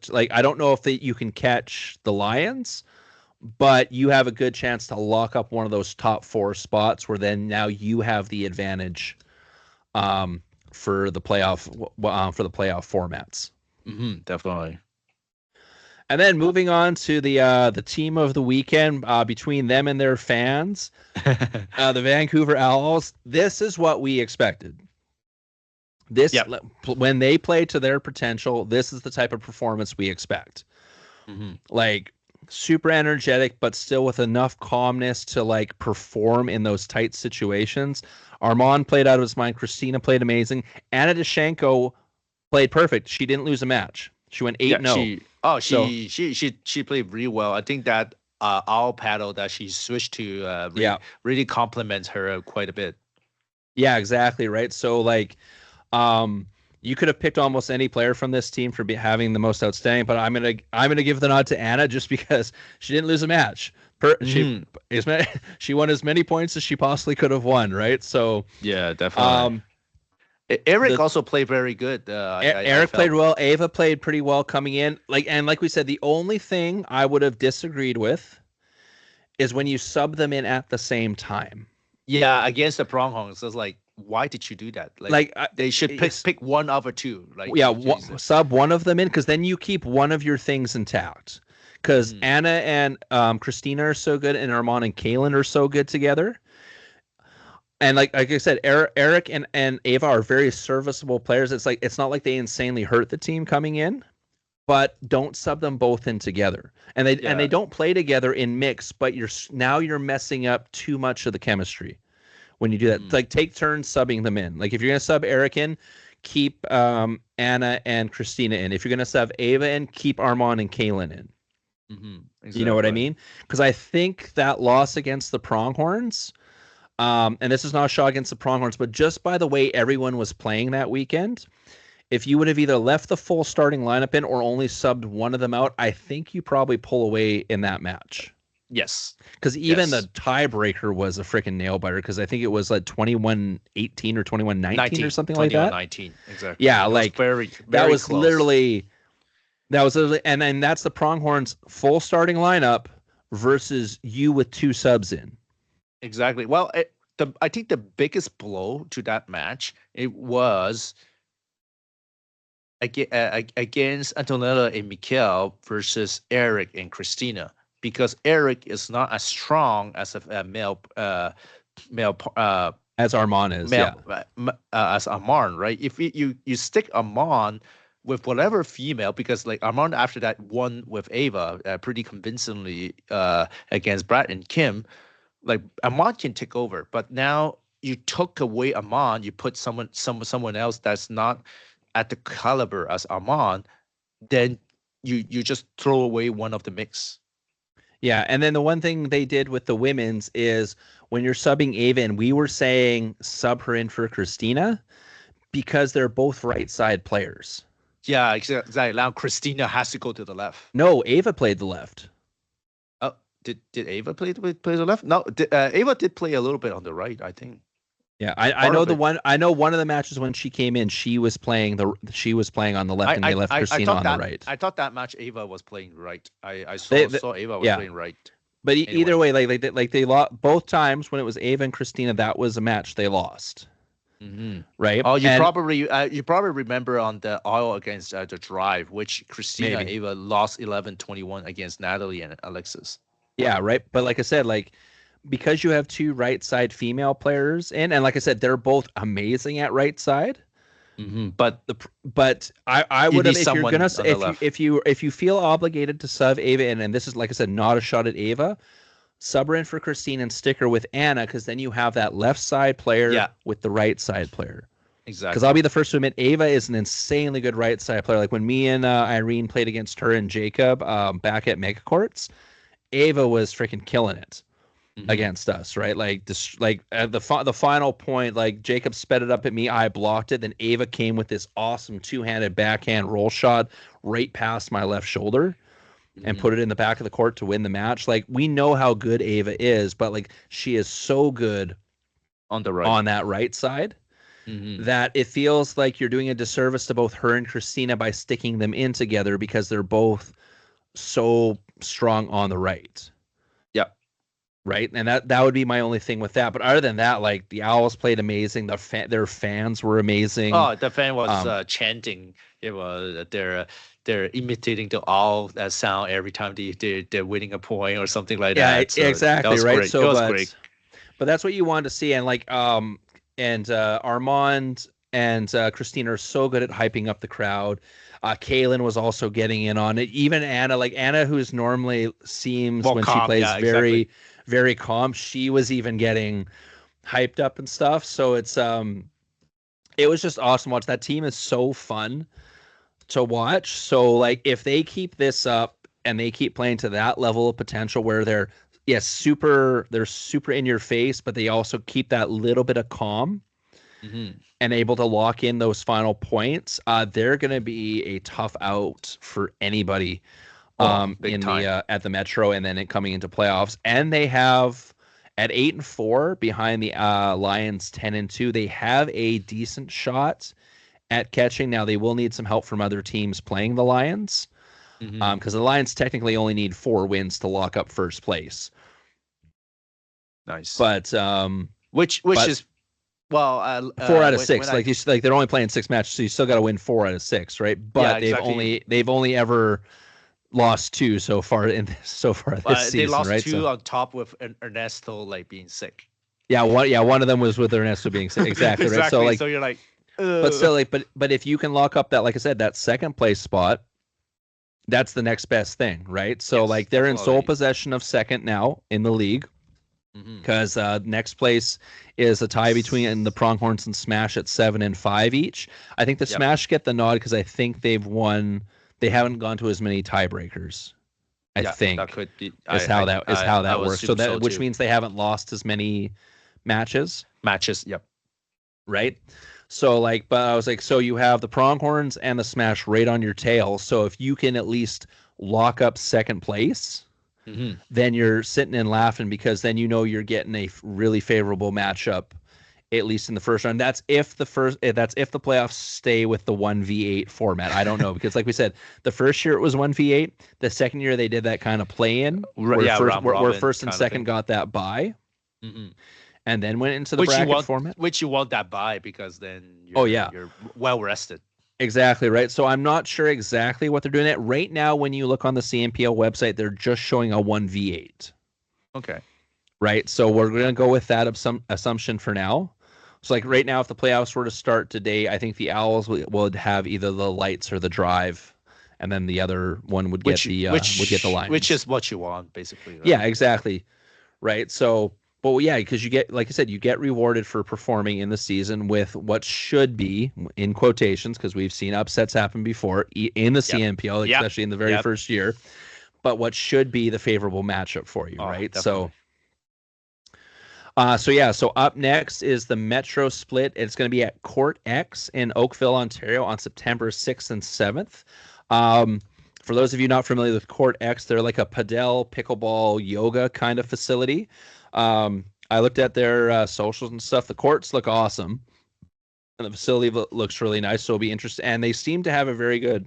don't know if you can catch the Lions, but you have a good chance to lock up one of those top 4 spots, where then now you have the advantage for the playoff formats. Definitely. And then moving on to the team of the weekend, between them and their fans, the Vancouver Owls. This is what we expected. When they play to their potential, this is the type of performance we expect. Like super energetic, but still with enough calmness to like perform in those tight situations. Armand played out of his mind. Christina played amazing. Anna Deshenko played perfect. She didn't lose a match. She went 8-0. She played really well. I think that our paddle that she switched to really complements her quite a bit. Yeah, exactly right. So like, you could have picked almost any player from this team for having the most outstanding, but I'm gonna give the nod to Anna just because she didn't lose a match. She won as many points as she possibly could have won, right? So yeah, definitely. Eric also played very good. Eric played well. Ava played pretty well coming in. Like we said, the only thing I would have disagreed with is when you sub them in at the same time. Yeah, against the Pronghorns, it's like, why did you do that? They should pick one of or two. Sub one of them in, because then you keep one of your things intact. Because Anna and Christina are so good, and Armand and Kaylin are so good together. And like I said, Eric and Ava are very serviceable players. It's not like they insanely hurt the team coming in, but don't sub them both in together. And they don't play together in mix, but you're messing up too much of the chemistry when you do that. Like take turns subbing them in. Like if you're gonna sub Eric in, keep Anna and Christina in. If you're gonna sub Ava in, keep Armand and Kaylin in. Exactly. You know what I mean? Because I think that loss against the Pronghorns. And this is not a shot against the Pronghorns, but just by the way everyone was playing that weekend, if you would have either left the full starting lineup in or only subbed one of them out, I think you probably pull away in that match. Yes. Because even the tiebreaker was a freaking nail biter, because I think it was like 21-18 or 21-19 or something like that. 21-19, exactly. Yeah, like very, very that was close. literally, and then that's the Pronghorns full starting lineup versus you with 2 subs in. Exactly. Well, I think the biggest blow to that match, it was against Antonella and Mikkel versus Eric and Christina, because Eric is not as strong as a male as Armand is, as Armand, right? If you stick Armand with whatever female, because like Armand after that won with Ava pretty convincingly against Brad and Kim. Like Armand can take over, but now you took away Amon, you put someone else that's not at the caliber as Amon, then you just throw away one of the mix. Yeah, and then the one thing they did with the women's is when you're subbing Ava, and we were saying sub her in for Christina because they're both right side players. Yeah, exactly. Now Christina has to go to the left. No, Ava played the left. Oh, did Ava play the left? No, Ava did play a little bit on the right, I think. Yeah, I know one of the matches when she came in, she was playing on the left, and they left Christina on the right. I thought that match Ava was playing right. I saw Ava was playing right. But either way, they lost both times when it was Ava and Christina. That was a match they lost. Mm-hmm. Right. Oh, you probably remember on the oil against the drive, which Christina and Ava lost 11-21 against Natalie and Alexis. Yeah, right. But like I said, because you have two right side female players in, and like I said, they're both amazing at right side. Mm-hmm. But I would have, if you feel obligated to sub Ava in, and this is, like I said, not a shot at Ava, sub her in for Christine and stick her with Anna, because then you have that left side player with the right side player. Exactly. Because I'll be the first to admit, Ava is an insanely good right side player. Like when me and Irene played against her and Jacob back at Mega Courts, Ava was freaking killing it. Mm-hmm. Against us, right? At the final point, like Jacob sped it up at me, I blocked it, then Ava came with this awesome two-handed backhand roll shot right past my left shoulder and put it in the back of the court to win the match. Like, we know how good Ava is, but like she is so good on that right side that it feels like you're doing a disservice to both her and Christina by sticking them in together because they're both so strong on the right. Right, and that would be my only thing with that. But other than that, like the Owls played amazing. Their fans were amazing. Oh, the fan was chanting. It was they're imitating the owl sound every time they're winning a point or something like that. So exactly, that was right. Great. So it was great. But that's what you wanted to see, and Armand and Christina are so good at hyping up the crowd. Kaylin was also getting in on it. Even Anna, who's normally seems when she plays very calm, she was even getting hyped up and stuff. So it was just awesome to watch. That team is so fun to watch. So like if they keep this up and they keep playing to that level of potential where they're super in your face, but they also keep that little bit of calm and able to lock in those final points, they're going to be a tough out for anybody. At the Metro, and then coming into playoffs, and they have at 8-4 behind the Lions 10-2. They have a decent shot at catching. Now they will need some help from other teams playing the Lions, because the Lions technically only need 4 wins to lock up first place. Nice, but which is 4 out of 6. They're only playing 6 matches, so you still got to win 4 out of 6, right? But they've only ever lost 2 so far this season. They lost right? 2 on top with Ernesto being sick. One of them was with Ernesto being sick. Exactly, right. So you're like, but still, but if you can lock up that, like I said, that second place spot, that's the next best thing, right? So they're in sole possession of second now in the league, because next place is a tie between the Pronghorns and Smash at 7 and 5 each. I think the Smash get the nod because I think they've won. They haven't gone to as many tiebreakers. I think that could be how that works. So that which means they haven't lost as many matches. Yep. Right. So but I was like, so you have the Pronghorns and the Smash right on your tail. So if you can at least lock up second place, then you're sitting and laughing, because then you're getting a really favorable matchup, at least in the first round. That's if the playoffs stay with the 1v8 format. I don't know, because like we said, the first year it was 1v8. The second year they did that kind of play-in, where first and second got that bye, and then went into the bracket format. Which you want that bye, because then you're well rested. Exactly, right. So I'm not sure exactly what they're doing. Right now, when you look on the CNPL website, they're just showing a 1v8. Okay. Right. So we're going to go with that assumption for now. So right now, if the playoffs were to start today, I think the Owls would have either the Lights or the Drive, and then the other one would get the Lions. Which is what you want, basically. Right? Yeah, exactly. Right. So, Well, yeah, because you get, like I said, you get rewarded for performing in the season with what should be, in quotations, because we've seen upsets happen before in the CNPL, especially in the very first year, but what should be the favorable matchup for you, right? Definitely. So up next is the Metro Split. It's going to be at Court X in Oakville, Ontario on September 6th and 7th. For those of you not familiar with Court X, they're like a padel, pickleball, yoga kind of facility. I looked at their socials and stuff. The courts look awesome, and the facility looks really nice. So it'll be interesting. And they seem to have a very good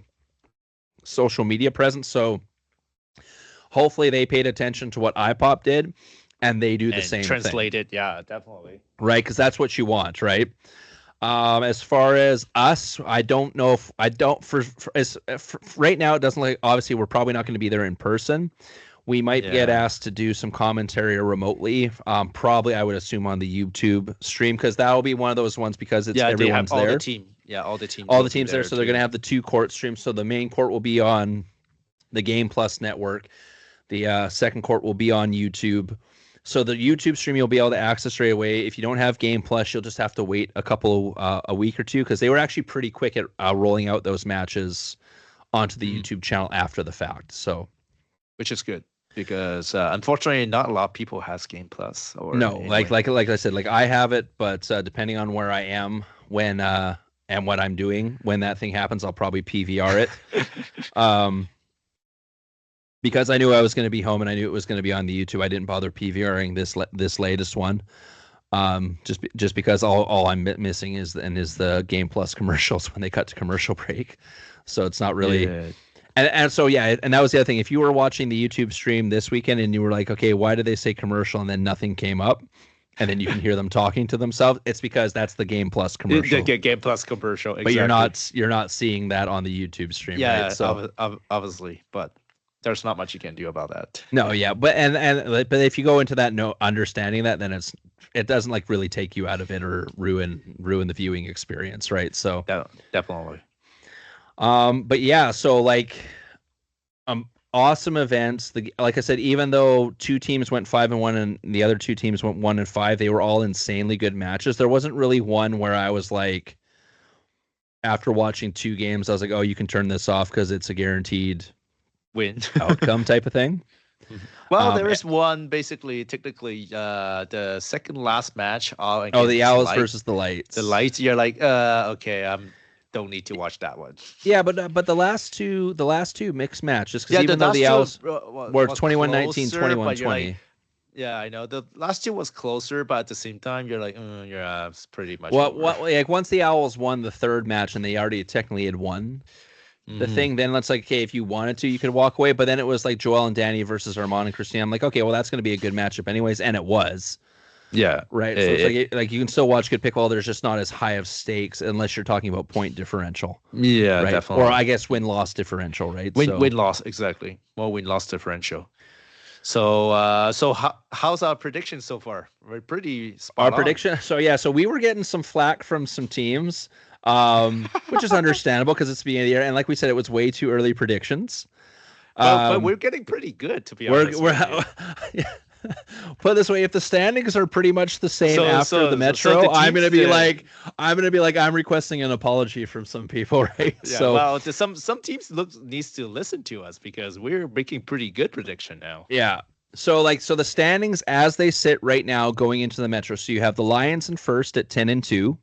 social media presence. So hopefully they paid attention to what Ipop did, and they do the same thing. Translated, yeah, definitely. Right, because that's what you want, right? As far as us, I don't know if for right now it doesn't look, obviously we're probably not going to be there in person. We might get asked to do some commentary remotely. Probably I would assume on the YouTube stream, because that'll be one of those ones because it's everyone's all there. The team. Yeah, all the teams there, so they're going to have the 2 court streams. So the main court will be on the Game Plus network. The second court will be on YouTube. So the YouTube stream you'll be able to access right away. If you don't have Game Plus, you'll just have to wait a week or two, because they were actually pretty quick at rolling out those matches onto the YouTube channel after the fact. So, which is good, because unfortunately not a lot of people has Game Plus. Or like I said, like I have it, but depending on where I am when and what I'm doing when that thing happens, I'll probably PVR it. Because I knew I was going to be home and I knew it was going to be on the YouTube, I didn't bother PVRing this latest one. Just because all I'm missing is the Game Plus commercials when they cut to commercial break. So it's not really. Yeah. And so and that was the other thing. If you were watching the YouTube stream this weekend and you were like, okay, why did they say commercial and then nothing came up? And then you can hear them talking to themselves. It's because that's the Game Plus commercial. The Game Plus commercial, exactly. But you're not seeing that on the YouTube stream. Yeah, right? So obviously, but there's not much you can do about that. No, yeah, but if you go into that understanding that, then it doesn't like really take you out of it or ruin the viewing experience, right? So definitely. But yeah, so like, awesome events. Like I said, even though 2 teams went 5-1 and the other 2 teams went 1-5, they were all insanely good matches. There wasn't really one where I was like, after watching 2 games, I was like, oh, you can turn this off because it's a guaranteed win outcome type of thing. Well, there is one basically, technically, the second last match. The Owls versus the Lights. The Lights, you're like, okay, don't need to watch that one. Yeah, but the last two mixed matches, because even though the Owls were 21-19, 21-20. Yeah, I know the last 2 was closer, but at the same time, you're like, it's pretty much. Like once the Owls won the third match and they already technically had won the thing, then it's like, okay, if you wanted to, you could walk away. But then it was like Joel and Danny versus Armand and Christine. I'm like, okay, well, that's going to be a good matchup anyways, and it was. Yeah. Right. So it's like you can still watch good pickleball. There's just not as high of stakes unless you're talking about point differdifferential. Yeah, right? definitely. Or I guess win-loss differential, right? Win-loss, exactly. Well, win-loss differential. So how's our prediction so far? We're pretty spot on. Prediction. So we were getting some flack from some teams. Which is understandable because it's the beginning of the year, and like we said, it was way too early predictions. But we're getting pretty good, to be honest. Put it this way: if the standings are pretty much the same after the Metro, I'm gonna be like, I'm requesting an apology from some people, right? Yeah, well, some teams needs to listen to us because we're making pretty good prediction now. Yeah. So the standings as they sit right now going into the Metro. So you have the Lions in first at 10-2.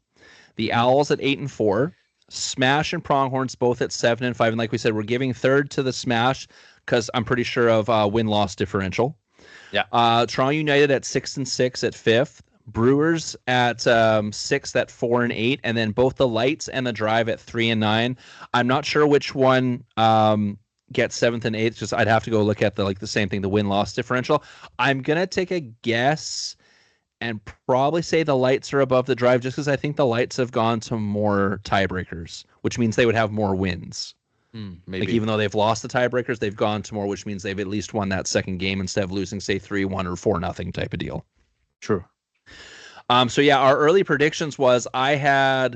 The Owls at 8-4, Smash and Pronghorns both at 7-5, and like we said, we're giving third to the Smash because I'm pretty sure of win-loss differential. Yeah. Toronto United at 6-6 at 5th, Brewers at 6th at 4-8, and then both the Lights and the Drive at 3-9. I'm not sure which one gets 7th and 8th. Just I'd have to go look at the same thing, the win-loss differential. I'm gonna take a guess and probably say the Lights are above the Drive just because I think the Lights have gone to more tiebreakers, which means they would have more wins. Maybe. Like even though they've lost the tiebreakers, they've gone to more, which means they've at least won that second game instead of losing, say, 3-1 or 4-0 type of deal. True. So yeah, our early predictions was I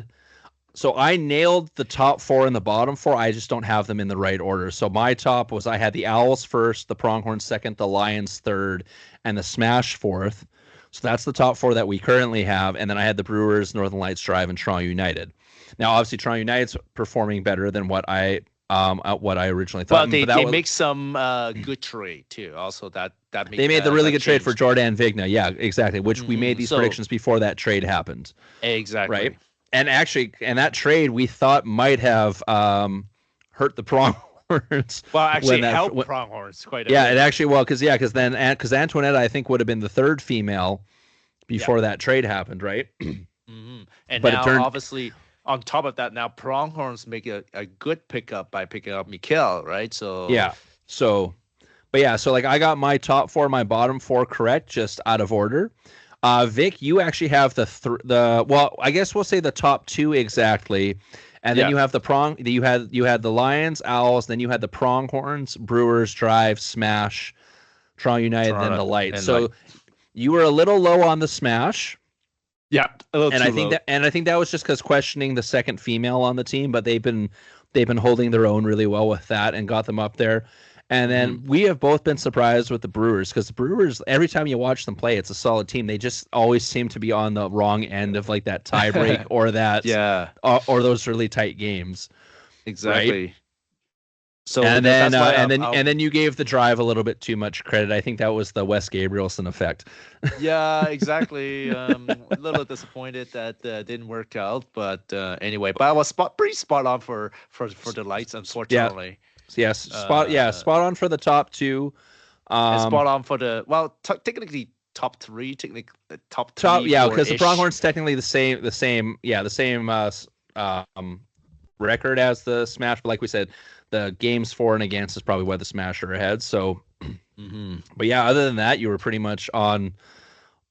nailed the top 4 and the bottom 4. I just don't have them in the right order. So my top was I had the Owls first, the Pronghorns second, the Lions third, and the Smash fourth. So that's the top 4 that we currently have. And then I had the Brewers, Northern Lights Drive, and Toronto United. Now, obviously, Toronto United's performing better than what I originally thought. Well, they make some good trade too. Also, they made the really good trade for Jordan Vigna. Yeah, exactly. Which we made these predictions before that trade happened. Exactly. Right. And actually, that trade we thought might have hurt the Pronghorns. Well, actually, helped Pronghorns quite a bit. Yeah, it actually because Antoinette I think would have been the 3rd female before that trade happened, right? And but now, obviously, on top of that, now Pronghorns make a good pickup by picking up Mikkel, right? So so like I got my top 4, my bottom 4 correct, just out of order. Vic, you actually have well, I guess we'll say the top 2 exactly, and then you have you had the Lions, Owls, then you had the Pronghorns, Brewers, Drive, Smash, Toronto United, then the Lights. So you were a little low on the Smash. Yeah, I think that was just because questioning the second female on the team, but they've been holding their own really well with that and got them up there. And then we have both been surprised with the Brewers because the Brewers, every time you watch them play, it's a solid team. They just always seem to be on the wrong end of like that tie break or that or those really tight games. Exactly. Right? So and then you gave the Drive a little bit too much credit. I think that was the Wes Gabrielson effect. Yeah, exactly. A little disappointed that didn't work out, but anyway, but I was pretty spot on for the Lights, unfortunately. Yes, spot on for the top 2. And spot on for the technically top 3, top because the Pronghorns technically the same record as the Smash, but like we said, the games for and against is probably why the Smash are ahead. So, but yeah, other than that, you were pretty much on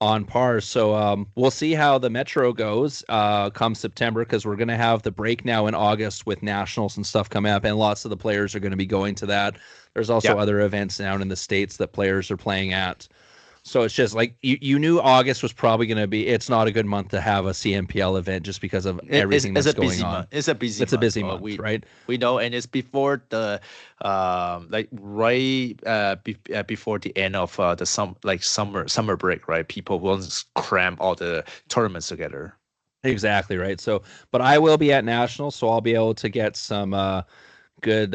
par. So we'll see how the Metro goes come September, because we're going to have the break now in August with nationals and stuff coming up, and lots of the players are going to be going to that. There's also other events down in the States that players are playing at. So it's just like you knew August was probably going to be. It's not a good month to have a CNPL event just because of everything that's going on. It's a busy month, right? We know, and it's before the before the end of the summer break, right? People won't cram all the tournaments together. Exactly right. So, but I will be at nationals, so I'll be able to get some good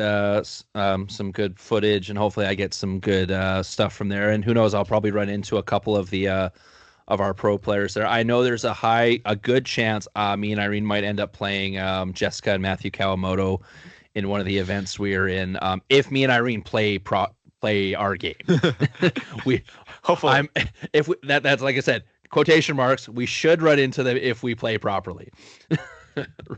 footage, and hopefully I get some good stuff from there. And who knows, I'll probably run into a couple of the of our pro players there. I know there's a good chance me and Irene might end up playing Jessica and Matthew Kawamoto in one of the events we're in. If me and Irene play our game, we hopefully that's like I said, quotation marks, we should run into them if we play properly.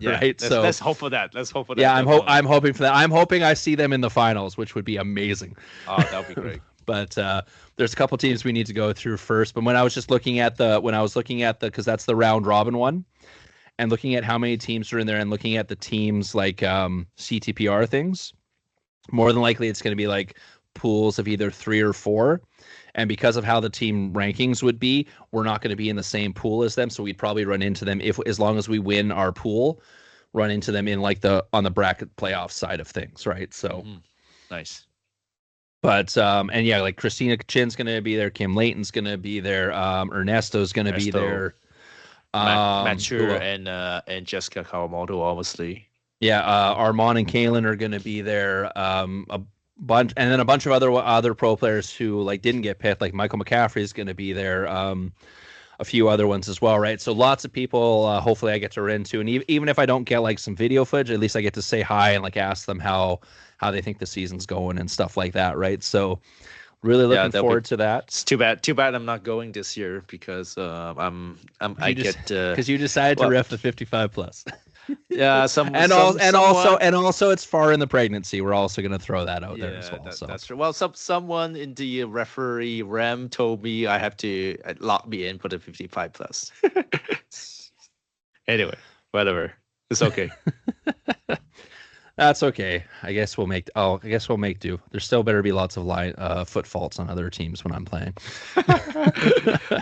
Right. So let's hope for that. Yeah, I'm hoping for that. I'm hoping I see them in the finals, which would be amazing. Oh, that would be great. But there's a couple teams we need to go through first. But when I was just looking at because that's the round robin one, and looking at how many teams are in there, and looking at the teams like CTPR things, more than likely it's going to be like pools of either 3 or 4. And because of how the team rankings would be, we're not going to be in the same pool as them. So we'd probably run into them as long as we win our pool, run into them in like on the bracket playoff side of things, right? So nice. But and yeah, like Christina Chin's going to be there, Kim Layton's going to be there, Ernesto's going to be there, Mature and Jessica Kawamoto, obviously. Yeah, Armand and Kaylin are going to be there. Bunch, and then a bunch of other pro players who like didn't get picked, like Michael McCaffrey is going to be there, a few other ones as well, right? So lots of people hopefully I get to run into, and even if I don't get like some video footage, at least I get to say hi and like ask them how they think the season's going and stuff like that, right? So really looking forward to that. It's too bad I'm not going this year because because you decided to ref the 55 plus. Yeah, also it's far in the pregnancy. We're also going to throw that out there as well. That's true. Well, someone in the referee RAM told me I have to lock me in for the 55 plus. Anyway, whatever. It's okay. That's okay. I guess we'll make do. There still better be lots of foot faults on other teams when I'm playing.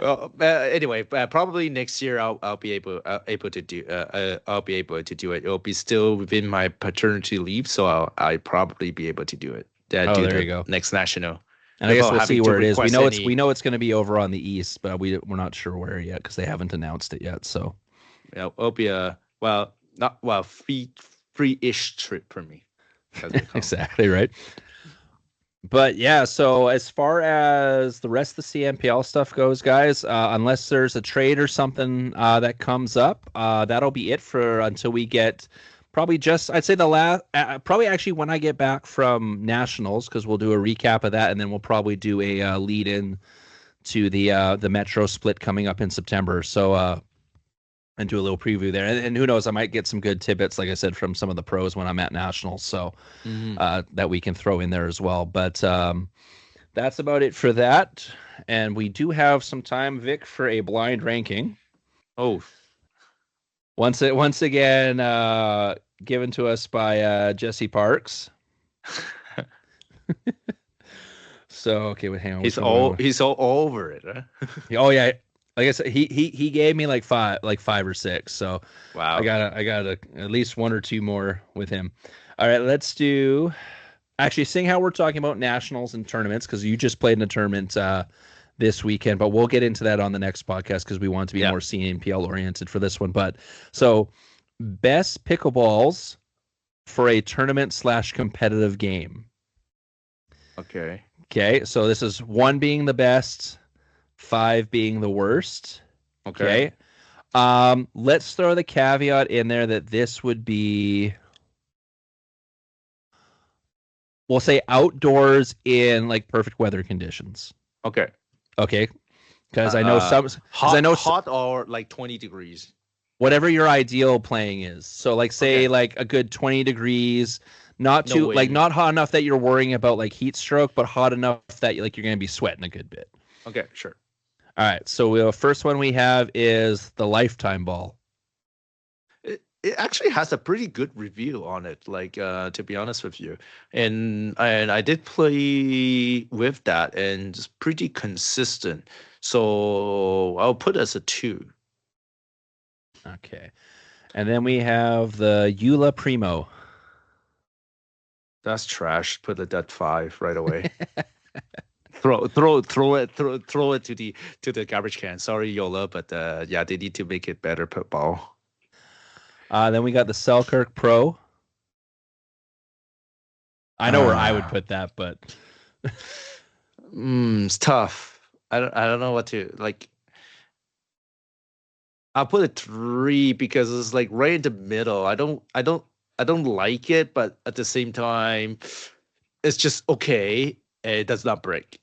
Well, anyway, probably next year I'll be able to do it. It'll be still within my paternity leave, so I'll probably be able to do it. There you go. Next national. And I guess we'll see where it is. We know it's going to be over on the east, but we're not sure where yet because they haven't announced it yet. So it'll be a free-ish trip for me. Exactly right. But yeah, so as far as the rest of the CNPL stuff goes, guys, unless there's a trade or something that comes up, that'll be it for until we get probably I'd say the last, probably actually when I get back from Nationals, because we'll do a recap of that, and then we'll probably do a lead in to the Metro split coming up in September. So and do a little preview there. And who knows, I might get some good tidbits, like I said, from some of the pros when I'm at Nationals. So that we can throw in there as well. But that's about it for that. And we do have some time, Vic, for a blind ranking. Oh, once again, given to us by Jesse Parks. So, okay, hang on. He's all over it, huh? Oh, yeah. Like I said, he gave me like five or six. So wow, I got at least one or two more with him. All right, let's do. Actually, seeing how we're talking about nationals and tournaments, because you just played in a tournament this weekend, but we'll get into that on the next podcast because we want to be more CNPL oriented for this one. But so best pickleballs for a tournament / competitive game. Okay. So this is 1 being the best, 5 being the worst. Okay. Let's throw the caveat in there that this would be, we'll say, outdoors in like perfect weather conditions. Okay. Because I know hot or like 20 degrees. Whatever your ideal playing is. So like say like a good 20 degrees, not too like not hot enough that you're worrying about like heat stroke, but hot enough that like you're going to be sweating a good bit. Okay, sure. All right, so the first one we have is the Lifetime Ball. It actually has a pretty good review on it, like to be honest with you, and I did play with that, and it's pretty consistent. So I'll put it as a 2. Okay, and then we have the Eula Primo. That's trash. Put it at 5 right away. Throw it to the garbage can. Sorry, Yola, but they need to make it better ball. Then we got the Selkirk Pro. I know where I would put that, but it's tough. I don't know what to like. I'll put it 3 because it's like right in the middle. I don't like it, but at the same time, it's just okay. It does not break.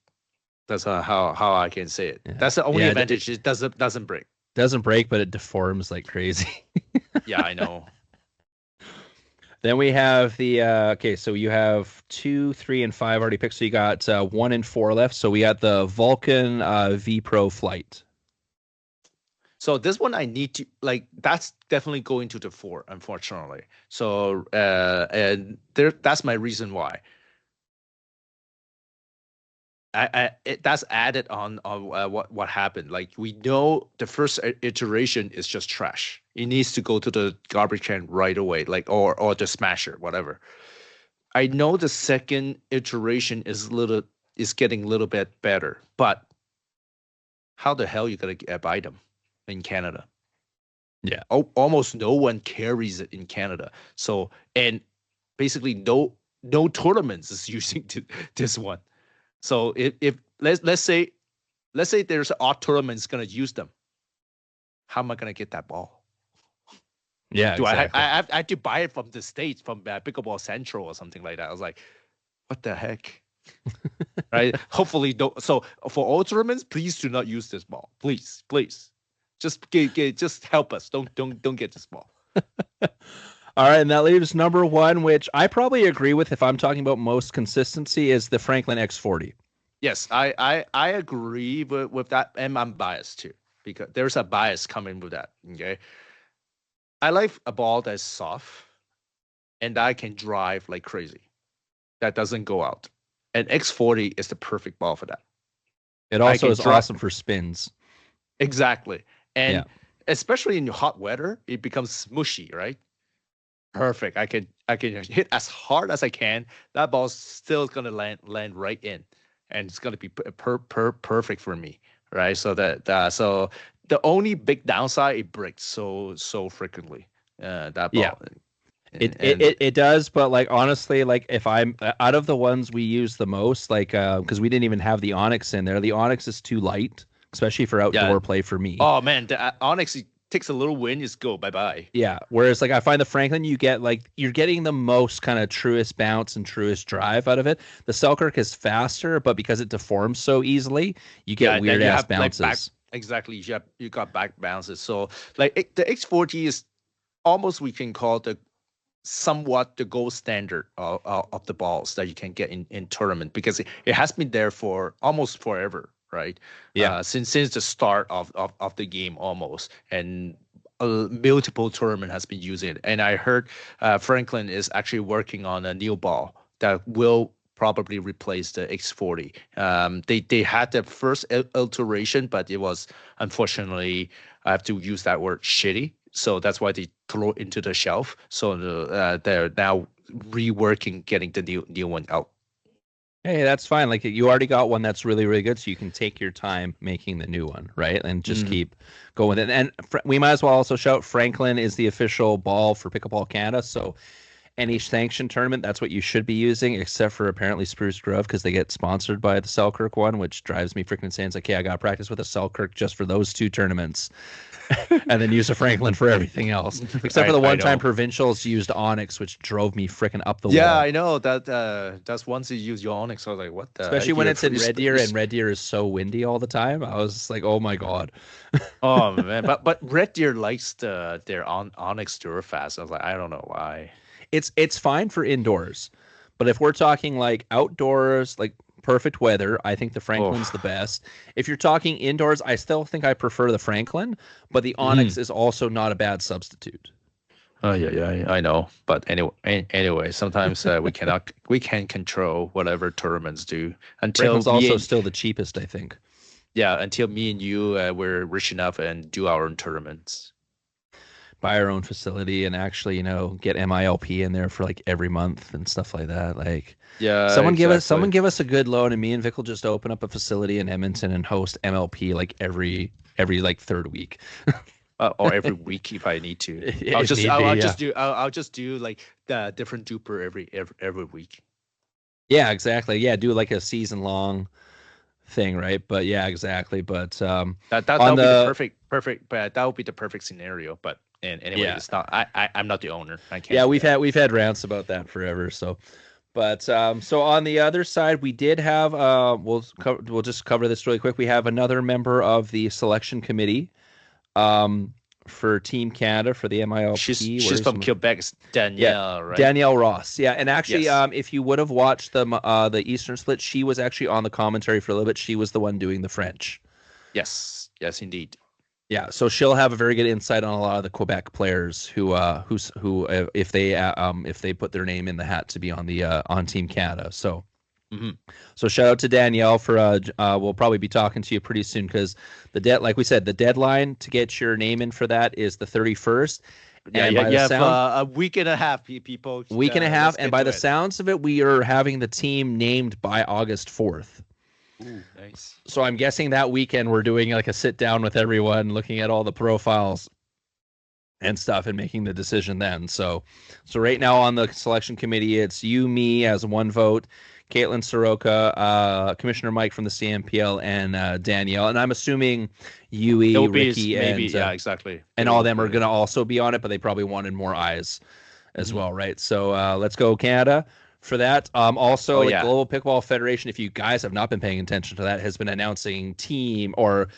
That's how I can say it. Yeah. That's the only advantage. It doesn't break. Doesn't break, but it deforms like crazy. Yeah, I know. Then we have the so you have 2, 3, and 5 already picked. So you got 1 and 4 left. So we got the Vulcan V Pro Flight. So this one I need to like. That's definitely going to the 4, unfortunately. So and that's my reason why. That's added on what happened. Like we know the first iteration is just trash. It needs to go to the garbage can right away, like or the smasher, whatever. I know the second iteration is getting a little bit better, but how the hell you gonna buy them in Canada? Yeah, almost no one carries it in Canada. So and basically no tournaments is using this one. So if let's say there's an odd tournament's gonna use them, how am I gonna get that ball? Yeah, exactly. I have to buy it from the States, from Pickleball Central or something like that. I was like, what the heck? Right? Hopefully, so for all tournaments, please do not use this ball. Please, just just help us. Don't get this ball. All right, and that leaves number 1, which I probably agree with if I'm talking about most consistency, is the Franklin X40. Yes, I agree with that, and I'm biased too, because there's a bias coming with that, okay? I like a ball that's soft, and I can drive like crazy. That doesn't go out. And X40 is the perfect ball for that. It also is awesome for spins. Exactly. And especially in hot weather, it becomes smushy, right? Perfect. I can hit as hard as I can. That ball's still gonna land right in, and it's gonna be perfect for me, right? So so the only big downside, it breaks so frequently. That Yeah. ball. It does, but like honestly, like if I'm out of the ones we use the most, like because we didn't even have the Onyx in there. The Onyx is too light, especially for Yeah. outdoor play for me. Oh man, the Onyx, it takes a little wind, just go bye bye. Yeah. Whereas like I find the Franklin, you get like you're getting the most kind of truest bounce and truest drive out of it. The Selkirk is faster, but because it deforms so easily, you get Yeah, weird then you ass have like back, bounces. exactly. You got back bounces. So like the X40 is almost, we can call the somewhat the gold standard of the balls that you can get in tournament, because it has been there for almost forever, right? Yeah. Since the start of the game almost, and multiple tournament has been using it. And I heard Franklin is actually working on a new ball that will probably replace the X40. They had the first iteration, but it was, unfortunately, I have to use that word, shitty. So that's why they throw it into the shelf. So they're now reworking getting the new one out. Hey, that's fine. Like you already got one that's really, really good, so you can take your time making the new one, right? And just keep going with it. And we might as well also shout Franklin is the official ball for Pickleball Canada. So any sanctioned tournament, that's what you should be using, except for apparently Spruce Grove, because they get sponsored by the Selkirk one, which drives me freaking insane. It's like, okay, I got to practice with a Selkirk just for those two tournaments, and then use a Franklin for everything else. Except for the one time provincials used Onyx, which drove me freaking up the wall. Yeah, I know that. That's once you use your Onyx, I was like, what the? Especially when it's in Red Deer, and Red Deer is so windy all the time. I was just like, oh my god. Oh man, but Red Deer likes their Onyx Durafast. I was like, I don't know why. It's fine for indoors, but if we're talking like outdoors, like perfect weather, I think the Franklin's the best. If you're talking indoors, I still think I prefer the Franklin, but the Onyx is also not a bad substitute. Oh yeah, I know. But anyway, sometimes we can't control whatever tournaments do until Franklin's also still the cheapest, I think. Yeah, until me and you we're rich enough and do our own tournaments. Buy our own facility and actually, get MILP in there for like every month and stuff like that. Like, yeah, someone give us a good loan, and me and Vic will just open up a facility in Edmonton and host MLP like every like third week. Or every week if I need to. I'll just do like the different duper every week. Yeah, exactly. Yeah, do like a season long thing, right? But yeah, exactly. But that would be the perfect. But that would be the perfect scenario. But anyway, it's not. I'm not the owner. I can't. Yeah, we've had rants about that forever. So, but so on the other side, we did have. We'll just cover this really quick. We have another member of the selection committee. For Team Canada for the MILP. She's from Quebec. It's Danielle, right? Danielle Ross. Yeah, and actually, if you would have watched the Eastern split, she was actually on the commentary for a little bit. She was the one doing the French. Yes, indeed. Yeah, so she'll have a very good insight on a lot of the Quebec players who if they put their name in the hat to be on Team Canada. So. Mm-hmm. So shout out to Danielle for we'll probably be talking to you pretty soon, because like we said, the deadline to get your name in for that is the 31st. Yeah, you have a week and a half, people. Week and a half, and by the sounds of it, we are having the team named by August 4th. Ooh, nice. So I'm guessing that weekend we're doing like a sit down with everyone, looking at all the profiles and stuff, and making the decision then. So right now on the selection committee, it's you, me as one vote, Caitlin Soroka, Commissioner Mike from the CNPL, and Danielle. And I'm assuming Yui, Ricky, exactly. And all of them are going to also be on it, but they probably wanted more eyes as well, right? So let's go Canada for that. Global Pickleball Federation, if you guys have not been paying attention to that, has been announcing team or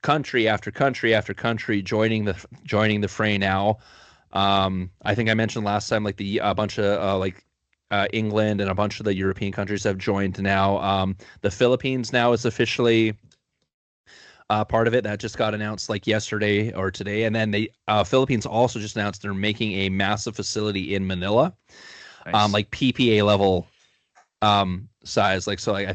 country after country after country joining the fray now. I think I mentioned last time, like a bunch of England and a bunch of the European countries have joined now. The Philippines now is officially part of it. That just got announced like yesterday or today. And then the Philippines also just announced they're making a massive facility in Manila, nice. Like PPA level size. I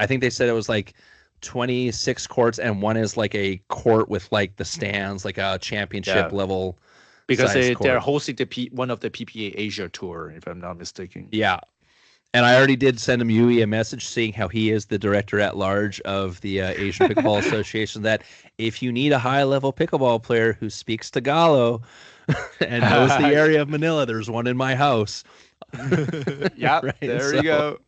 think they said it was like 26 courts, and one is like a court with like the stands, like a championship level. Because they're hosting one of the PPA Asia tour, if I'm not mistaken. Yeah. And I already did send him Yui a message saying how he is the director at large of the Asian Pickleball Association, that if you need a high-level pickleball player who speaks Tagalog and knows the area of Manila, there's one in my house. Yeah, right? There you go.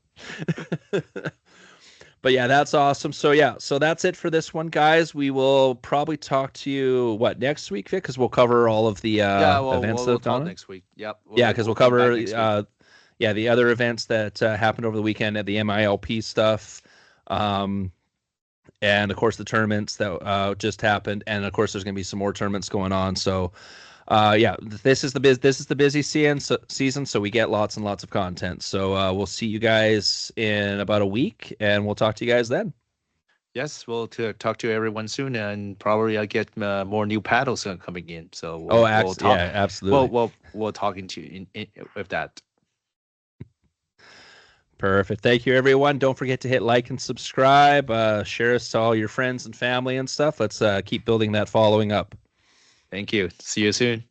But yeah, that's awesome. So that's it for this one, guys. We will probably talk to you next week, Vic, because we'll cover all of the events we'll talk next week. Yep. Because we'll cover the other events that happened over the weekend at the MILP stuff, and of course the tournaments that just happened, and of course there's going to be some more tournaments going on. So this is the busy season, so we get lots and lots of content. So we'll see you guys in about a week, and we'll talk to you guys then. Yes, we'll talk to everyone soon, and probably I'll get more new paddles coming in. So we'll talk. Yeah, absolutely. We'll talking to you with that. Perfect. Thank you, everyone. Don't forget to hit like and subscribe. Share us to all your friends and family and stuff. Let's keep building that following up. Thank you. See you soon.